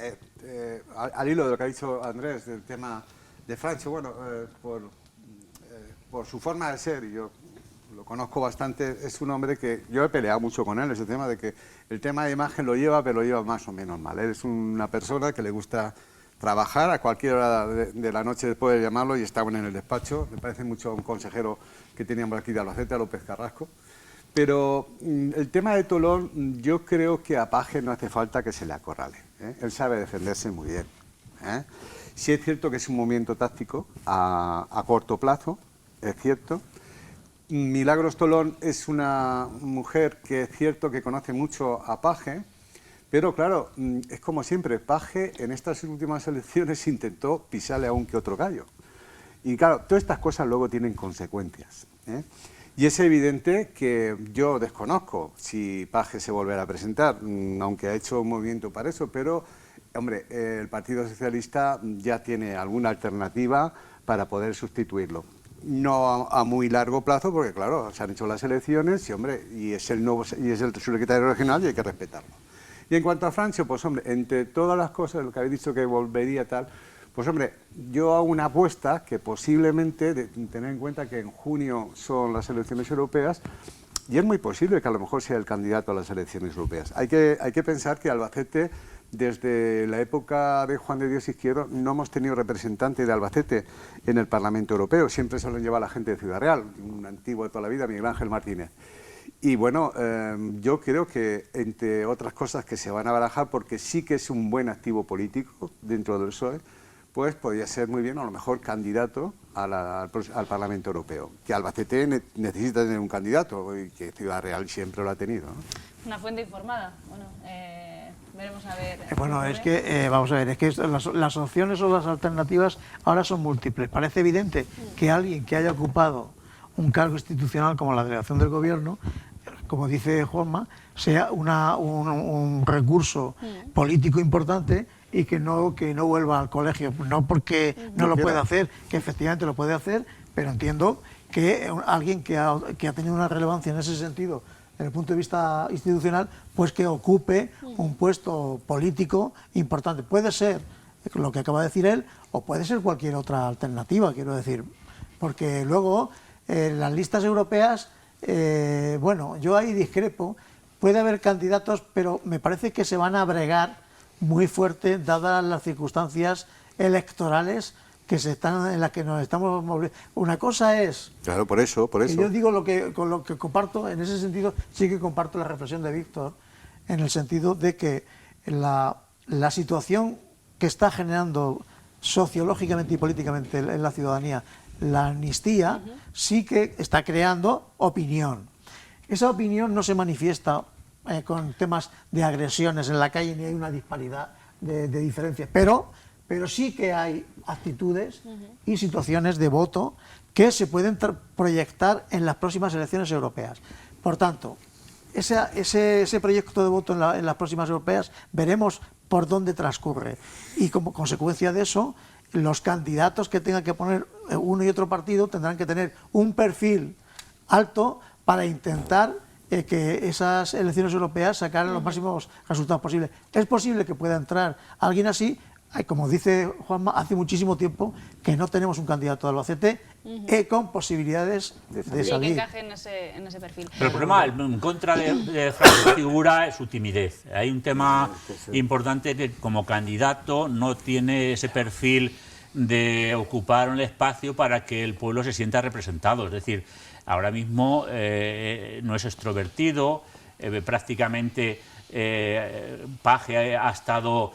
Al hilo de lo que ha dicho Andrés, del tema de Francho, bueno, por su forma de ser, y yo lo conozco bastante, es un hombre que yo he peleado mucho con él, ese tema de que el tema de imagen lo lleva, pero lo lleva más o menos mal. Él es una persona que le gusta trabajar a cualquier hora de la noche, puede llamarlo, y estaban en el despacho. Me parece mucho a un consejero que teníamos aquí de Albacete, a López Carrasco. Pero el tema de Tolón, yo creo que a Paje no hace falta que se le acorrale, ¿eh? Él sabe defenderse muy bien, ¿eh? Sí es cierto que es un movimiento táctico a corto plazo, es cierto. Milagros Tolón es una mujer que es cierto que conoce mucho a Paje, pero claro, es como siempre, Paje en estas últimas elecciones intentó pisarle a un que otro gallo. Y claro, todas estas cosas luego tienen consecuencias, ¿eh? Y es evidente que yo desconozco si Paje se volverá a presentar, aunque ha hecho un movimiento para eso, pero, hombre, el Partido Socialista ya tiene alguna alternativa para poder sustituirlo. No a muy largo plazo, porque claro, se han hecho las elecciones y, hombre, y es el secretario regional y hay que respetarlo. Y en cuanto a Francho, pues hombre, entre todas las cosas, lo que habéis dicho que volvería tal, Pues hombre, yo hago una apuesta que posiblemente, tener en cuenta que en junio son las elecciones europeas, y es muy posible que a lo mejor sea el candidato a las elecciones europeas. Hay que pensar que Albacete, desde la época de Juan de Dios Izquierdo, no hemos tenido representante de Albacete en el Parlamento Europeo, siempre se lo lleva la gente de Ciudad Real, un antiguo de toda la vida, Miguel Ángel Martínez. Y bueno, yo creo que, entre otras cosas que se van a barajar, porque sí que es un buen activo político dentro del PSOE, pues podría ser muy bien, a lo mejor, candidato al Parlamento Europeo. Que Albacete necesita tener un candidato, y que Ciudad Real siempre lo ha tenido, ¿no? Una fuente informada. Bueno, veremos a ver. Bueno, es que, vamos a ver, es que las opciones o las alternativas ahora son múltiples. Parece evidente que alguien que haya ocupado un cargo institucional como la delegación del gobierno, como dice Juanma, sea un recurso político importante y que no vuelva al colegio, no porque no lo pueda hacer, que efectivamente lo puede hacer, pero entiendo que alguien que ha tenido una relevancia en ese sentido, desde el punto de vista institucional, pues que ocupe un puesto político importante. Puede ser lo que acaba de decir él, o puede ser cualquier otra alternativa, quiero decir, porque luego las listas europeas, bueno, yo ahí discrepo, puede haber candidatos, pero me parece que se van a bregar muy fuerte, dadas las circunstancias electorales en las que nos estamos moviendo. Una cosa es... Claro, por eso. Yo digo con lo que comparto, en ese sentido sí que comparto la reflexión de Víctor, en el sentido de que la situación que está generando sociológicamente y políticamente en la ciudadanía la amnistía, sí que está creando opinión. Esa opinión no se manifiesta con temas de agresiones en la calle, ni hay una disparidad de diferencias, pero sí que hay actitudes y situaciones de voto que se pueden proyectar en las próximas elecciones europeas. Por tanto, ese proyecto de voto en las próximas europeas veremos por dónde transcurre, y como consecuencia de eso, los candidatos que tengan que poner uno y otro partido tendrán que tener un perfil alto para intentar que esas elecciones europeas sacaran los máximos resultados posibles. Es posible que pueda entrar alguien así. Como dice Juanma, hace muchísimo tiempo que no tenemos un candidato de Albacete con posibilidades de salir. Y que encaje en ese perfil. Pero el problema, en contra de Franco, figura su timidez. Hay un tema importante, que como candidato no tiene ese perfil de ocupar un espacio para que el pueblo se sienta representado. Es decir, ahora mismo no es extrovertido, prácticamente Paje ha estado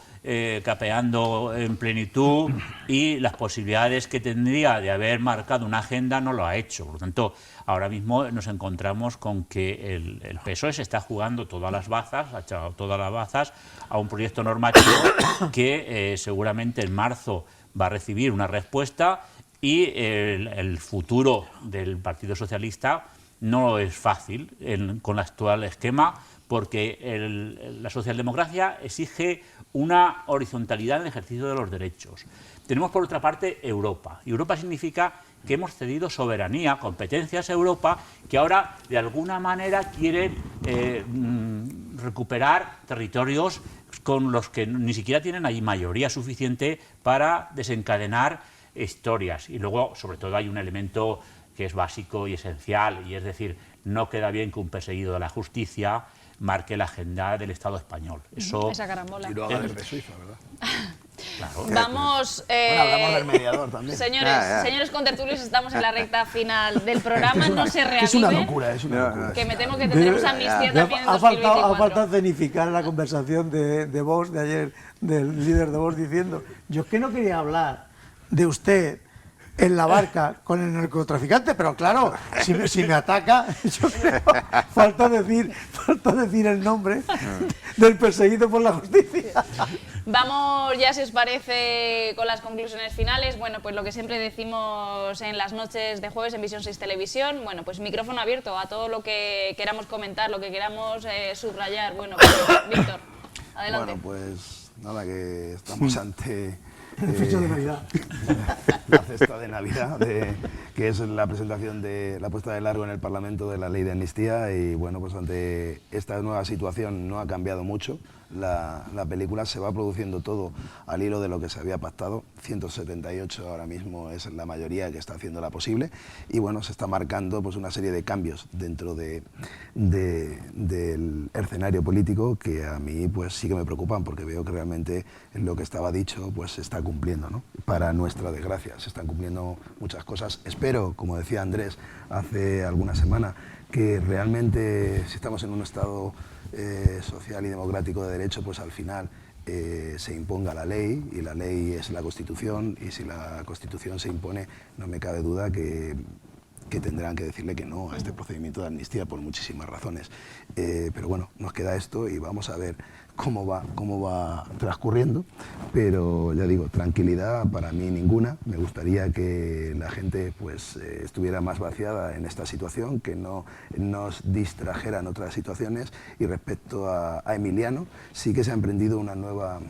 capeando en plenitud, y las posibilidades que tendría de haber marcado una agenda no lo ha hecho. Por lo tanto, ahora mismo nos encontramos con que el PSOE se está jugando todas las bazas, ha echado todas las bazas a un proyecto normativo que seguramente en marzo va a recibir una respuesta, y el futuro del Partido Socialista no es fácil con el actual esquema, porque la socialdemocracia exige una horizontalidad en el ejercicio de los derechos. Tenemos, por otra parte, Europa. Y Europa significa que hemos cedido soberanía, competencias a Europa, que ahora, de alguna manera, quieren recuperar territorios con los que ni siquiera tienen ahí mayoría suficiente para desencadenar historias. Y luego, sobre todo, hay un elemento que es básico y esencial, y es decir, no queda bien que un perseguido de la justicia marque la agenda del Estado español. Eso, esa carambola. Y lo haga desde Suiza, ¿verdad? Claro. Vamos, Bueno, hablamos del mediador también. Señores contertulios, estamos en la recta final del programa. No se reaviven. Es una locura, es una locura. Que me temo que tendremos amnistía también en Ha 2024. faltado cenificar la conversación de Vox de ayer, del líder de Vox, diciendo: yo es que no quería hablar de usted en la barca con el narcotraficante, pero claro, si me ataca, yo creo, falta decir el nombre del perseguido por la justicia. Vamos ya, si os parece, con las conclusiones finales. Bueno, pues lo que siempre decimos en las noches de jueves en Visión 6 Televisión, bueno, pues micrófono abierto a todo lo que queramos comentar, lo que queramos subrayar. Bueno, pues, Víctor, adelante. Bueno, pues nada, que estamos ante... fecha de Navidad. La cesta de Navidad que es la presentación de la puesta de largo en el Parlamento de la ley de amnistía, y bueno, pues ante esta nueva situación no ha cambiado mucho. La película se va produciendo todo al hilo de lo que se había pactado. 178 ahora mismo es la mayoría que está haciéndola posible, y bueno, se está marcando pues una serie de cambios dentro del escenario político que a mí pues sí que me preocupan, porque veo que realmente lo que estaba dicho pues se está cumpliendo, ¿no? Para nuestra desgracia, se están cumpliendo muchas cosas. Espero, como decía Andrés hace alguna semana, que realmente, si estamos en un estado social y democrático de derecho, pues al final se imponga la ley, y la ley es la Constitución, y si la Constitución se impone, no me cabe duda que tendrán que decirle que no a este procedimiento de amnistía por muchísimas razones. Pero bueno, nos queda esto y vamos a ver cómo va transcurriendo, pero ya digo, tranquilidad para mí ninguna. Me gustaría que la gente pues estuviera más vaciada en esta situación, que no nos distrajeran otras situaciones. Y respecto a Emiliano, sí que se ha emprendido una nueva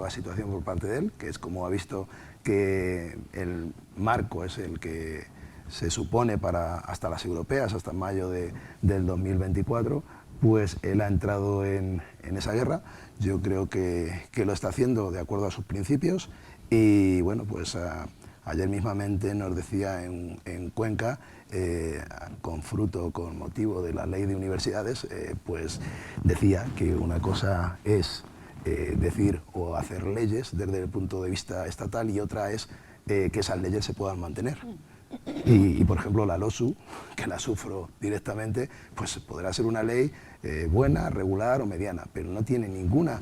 situación por parte de él, que es como ha visto que el marco es el que se supone para hasta las europeas, hasta mayo del 2024, pues él ha entrado en esa guerra. Yo creo que lo está haciendo de acuerdo a sus principios, y bueno, pues ayer mismamente nos decía en Cuenca, con motivo de la ley de universidades, pues decía que una cosa es decir o hacer leyes desde el punto de vista estatal, y otra es que esas leyes se puedan mantener. Y por ejemplo, la LOSU, que la sufro directamente, pues podrá ser una ley buena, regular o mediana, pero no tiene ninguna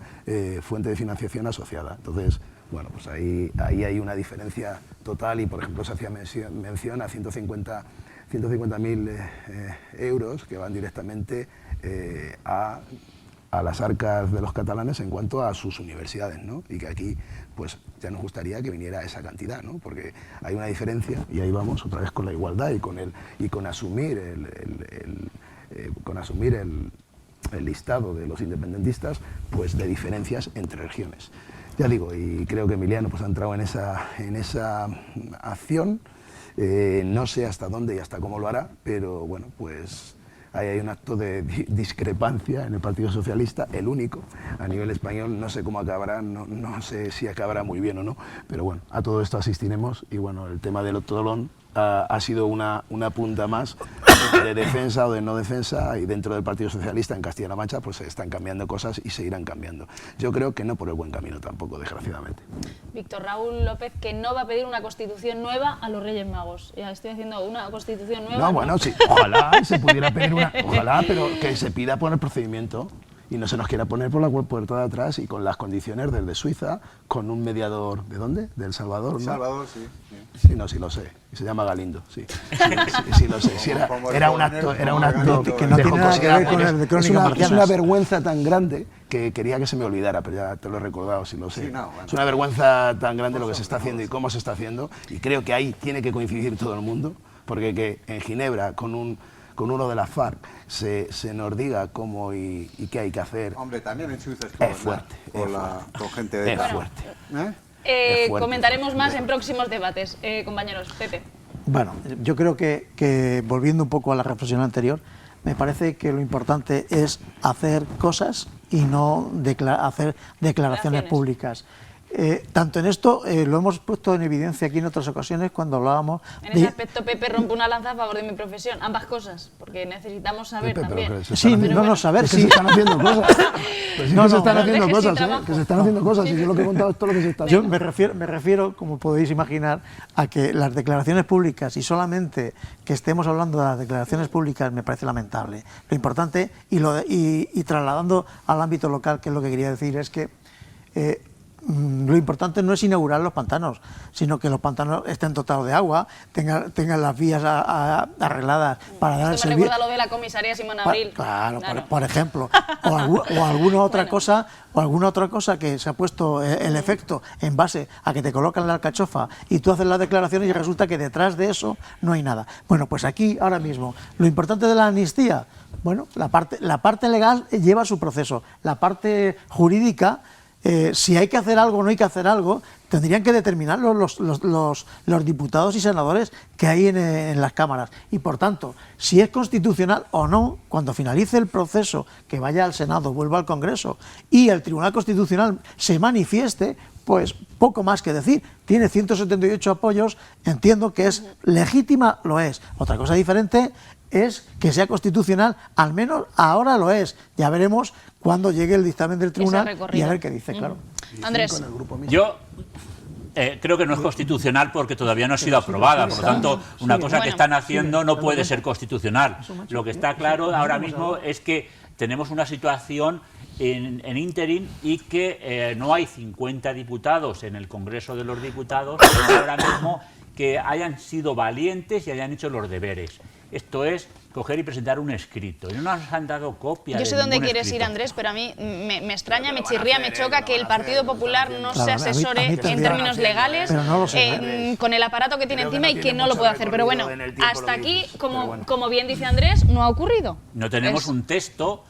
fuente de financiación asociada. Entonces, bueno, pues ahí hay una diferencia total, y por ejemplo se hacía mención a 150.000 euros que van directamente a las arcas de los catalanes en cuanto a sus universidades, ¿no? Y que aquí pues ya nos gustaría que viniera esa cantidad, ¿no? Porque hay una diferencia, y ahí vamos otra vez con la igualdad y con asumir el listado de los independentistas, pues de diferencias entre regiones. Ya digo, y creo que Emiliano pues ha entrado en esa acción. No sé hasta dónde y hasta cómo lo hará, pero bueno, pues ahí hay un acto de discrepancia en el Partido Socialista, el único a nivel español. No sé cómo acabará, no sé si acabará muy bien o no, pero bueno, a todo esto asistiremos. Y bueno, el tema del Otolón ha sido una punta más de defensa o de no defensa, y dentro del Partido Socialista en Castilla-La Mancha pues se están cambiando cosas y seguirán cambiando. Yo creo que no por el buen camino tampoco, desgraciadamente. Víctor Raúl López, que no va a pedir una Constitución nueva a los Reyes Magos. Ya estoy haciendo una Constitución nueva. No, bueno, sí, ojalá se pudiera pedir una, ojalá, pero que se pida por el procedimiento y no se nos quiera poner por la puerta de atrás y con las condiciones del de Suiza, con un mediador, ¿de dónde? ¿De El Salvador? ¿No? Salvador, sí. Sí, no, sí lo sé. Se llama Galindo, sí. Sí lo sé. Sí, era un acto que no tiene nada que ver con el de Crónicas Marcianas. Es una vergüenza tan grande que quería que se me olvidara, pero ya te lo he recordado, sí lo sé. Sí, no, bueno. Es una vergüenza tan grande lo que se está haciendo y cómo se está haciendo, y creo que ahí tiene que coincidir todo el mundo, porque que en Ginebra con uno de la FARC se nos diga cómo y qué hay que hacer. Hombre, también en Suiza es fuerte. Con gente de... Es fuerte. Comentaremos más en próximos debates, compañeros. Pepe. Bueno, yo creo que volviendo un poco a la reflexión anterior, me parece que lo importante es hacer cosas y no hacer declaraciones públicas. Tanto en esto, lo hemos puesto en evidencia aquí en otras ocasiones cuando hablábamos... En ese aspecto, Pepe rompe una lanza a favor de mi profesión, ambas cosas, porque necesitamos saber Pepe, también. Sí, no saber si se están haciendo cosas. Pues sí, No, que se no, están no, haciendo dejes cosas, sin trabajo. que se están haciendo cosas, y yo lo que he contado es todo lo que se está Yo haciendo. me refiero, como podéis imaginar, a que las declaraciones públicas, y solamente que estemos hablando de las declaraciones públicas, me parece lamentable. Lo importante, y trasladando al ámbito local, que es lo que quería decir, es que lo importante no es inaugurar los pantanos, sino que los pantanos estén dotados de agua, tengan las vías arregladas para dar el Esto me servicio. recuerda lo de la comisaría Simón Abril. Claro. Por ejemplo, o alguna otra cosa que se ha puesto el efecto en base a que te colocan la alcachofa y tú haces las declaraciones y resulta que detrás de eso no hay nada. Bueno, pues aquí ahora mismo lo importante de la amnistía, bueno, la parte legal lleva su proceso, la parte jurídica si hay que hacer algo o no hay que hacer algo, tendrían que determinarlo los diputados y senadores que hay en las cámaras. Y por tanto, si es constitucional o no, cuando finalice el proceso, que vaya al Senado, vuelva al Congreso y el Tribunal Constitucional se manifieste, pues poco más que decir. Tiene 178 apoyos, entiendo que es legítima, lo es. Otra cosa diferente es que sea constitucional, al menos ahora lo es. Ya veremos cuando llegue el dictamen del tribunal y a ver qué dice, claro. Andrés. Yo creo que no es constitucional porque todavía no ha sido aprobada, por lo tanto, una cosa que están haciendo no puede ser constitucional. Lo que está claro ahora mismo es que tenemos una situación en ínterin y que no hay 50 diputados en el Congreso de los Diputados ahora mismo que hayan sido valientes y hayan hecho los deberes. Esto es coger y presentar un escrito. Y no nos han dado copia. Yo sé dónde quieres ir, Andrés, pero a mí me extraña, me chirría, me choca que el Partido Popular no se asesore en términos legales con el aparato que tiene encima y que no lo puede hacer. Pero bueno, hasta aquí, como bien dice Andrés, no ha ocurrido. No tenemos un texto.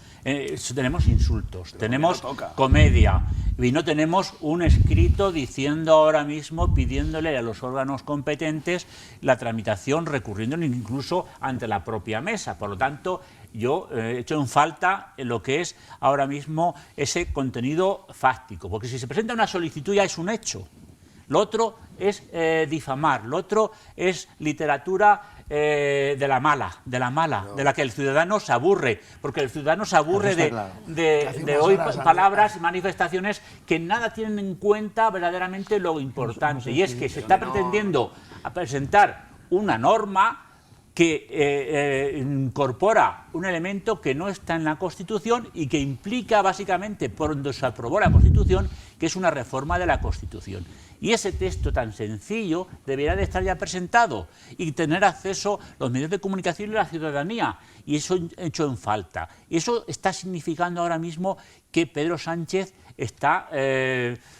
Tenemos insultos, tenemos comedia y no tenemos un escrito diciendo ahora mismo, pidiéndole a los órganos competentes la tramitación, recurriendo incluso ante la propia mesa. Por lo tanto, yo he hecho en falta lo que es ahora mismo ese contenido fáctico, porque si se presenta una solicitud ya es un hecho. Lo otro es difamar, lo otro es literatura de la mala, de la que el ciudadano se aburre, porque el ciudadano se aburre de oír palabras y manifestaciones que nada tienen en cuenta verdaderamente lo importante, y es que se está pretendiendo presentar una norma que incorpora un elemento que no está en la Constitución y que implica básicamente, por donde se aprobó la Constitución, que es una reforma de la Constitución. Y ese texto tan sencillo debería de estar ya presentado y tener acceso los medios de comunicación y la ciudadanía. Y eso hecho en falta. Y eso está significando ahora mismo que Pedro Sánchez está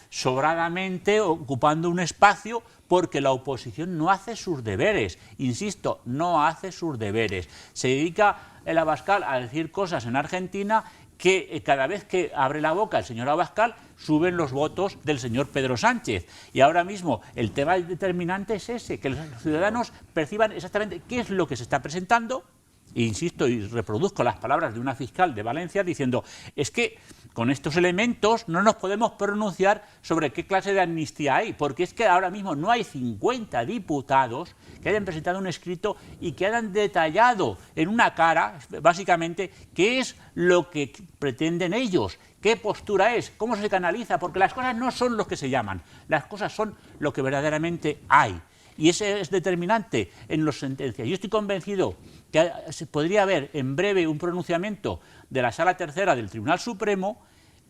sobradamente ocupando un espacio porque la oposición no hace sus deberes. Insisto, no hace sus deberes. Se dedica el Abascal a decir cosas en Argentina que cada vez que abre la boca el señor Abascal suben los votos del señor Pedro Sánchez. Y ahora mismo el tema determinante es ese, que los ciudadanos perciban exactamente qué es lo que se está presentando. E insisto y reproduzco las palabras de una fiscal de Valencia diciendo, es que con estos elementos no nos podemos pronunciar sobre qué clase de amnistía hay, porque es que ahora mismo no hay 50 diputados que hayan presentado un escrito y que hayan detallado en una cara, básicamente, qué es lo que pretenden ellos, qué postura es, cómo se canaliza, porque las cosas no son lo que se llaman, las cosas son lo que verdaderamente hay. Y ese es determinante en las sentencias. Yo estoy convencido que se podría haber en breve un pronunciamiento de la Sala Tercera del Tribunal Supremo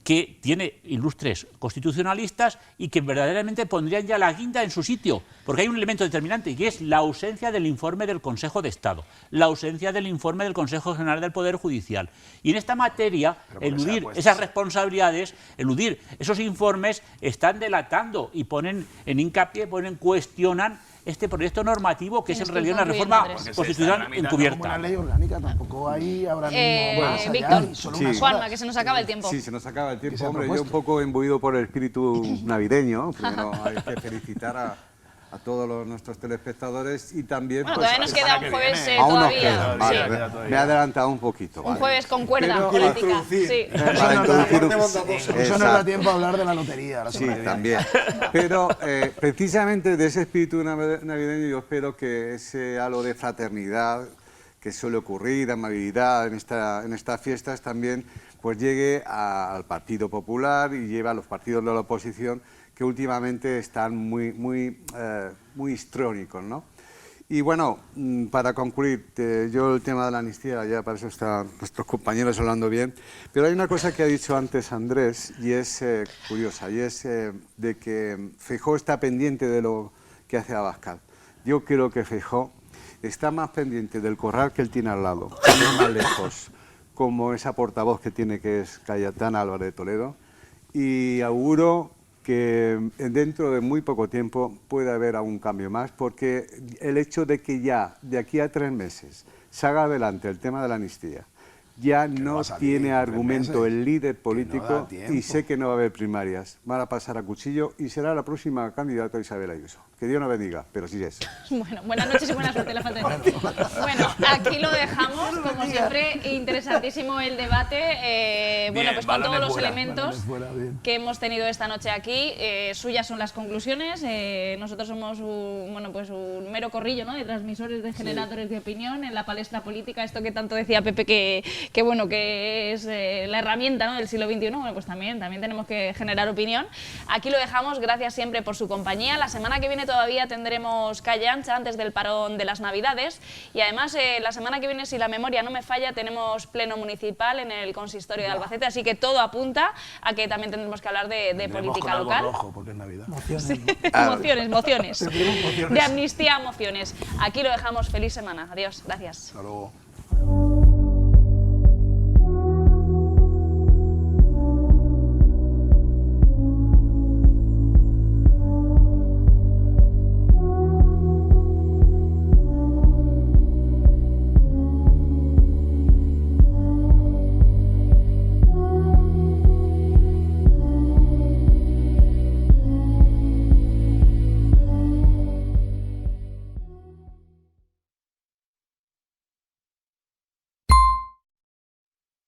que tiene ilustres constitucionalistas y que verdaderamente pondrían ya la guinda en su sitio, porque hay un elemento determinante y es la ausencia del informe del Consejo de Estado, la ausencia del informe del Consejo General del Poder Judicial. Y en esta materia, eludir esas responsabilidades, eludir esos informes, están delatando y ponen en hincapié, cuestionan este proyecto normativo que es en realidad una reforma constitucional encubierta. Una ley orgánica tampoco hay ahora mismo. Víctor, Juanma, que se nos acaba el tiempo. Sí, se nos acaba el tiempo. Hombre, yo un poco imbuido por el espíritu navideño. Primero hay que felicitar a todos nuestros telespectadores y también... Bueno, todavía nos queda un jueves aún nos todavía. queda, vale, Sí. me he adelantado un poquito. Un jueves con cuerda Pero política. Sí. Para introducir Eso nos da tiempo a hablar de la lotería. Sí, también. Pero precisamente de ese espíritu navideño yo espero que ese halo de fraternidad que suele ocurrir, de amabilidad en estas fiestas también pues llegue al Partido Popular y lleve a los partidos de la oposición que últimamente están muy histrónicos, ¿no? Y bueno, para concluir, yo el tema de la amnistía, ya para eso están nuestros compañeros hablando bien, pero hay una cosa que ha dicho antes Andrés y es curiosa, y es de que Feijóo está pendiente de lo que hace Abascal. Yo creo que Feijóo está más pendiente del corral que él tiene al lado, no más lejos, como esa portavoz que tiene, que es Cayetana Álvarez de Toledo, y auguro que dentro de muy poco tiempo puede haber algún cambio más, porque el hecho de que ya de aquí a 3 meses se haga adelante el tema de la amnistía, ya no tiene argumento el líder da político tiempo. y sé que no va a haber primarias. Van a pasar a cuchillo y será la próxima candidata Isabel Ayuso. Que Dios no bendiga, pero sí es. Bueno, buenas noches y buena suerte, la falta de tiempo. Bueno, aquí lo dejamos, como siempre, interesantísimo el debate. Bueno, pues con todos los elementos que hemos tenido esta noche aquí, suyas son las conclusiones. Nosotros somos un mero corrillo, ¿no?, de transmisores, de generadores de opinión en la palestra política. Esto que tanto decía Pepe que es la herramienta, ¿no?, del siglo XXI. Bueno, pues también tenemos que generar opinión. Aquí lo dejamos. Gracias siempre por su compañía. La semana que viene todavía tendremos calle ancha antes del parón de las Navidades, y además la semana que viene, si la memoria no me falla, tenemos pleno municipal en el consistorio de Albacete, así que todo apunta a que también tendremos que hablar de política con algo local. rojo, porque es Navidad. Mociones, Mociones. Tendremos mociones. De amnistía, mociones. Aquí lo dejamos. Feliz semana. Adiós. Gracias. Hasta luego.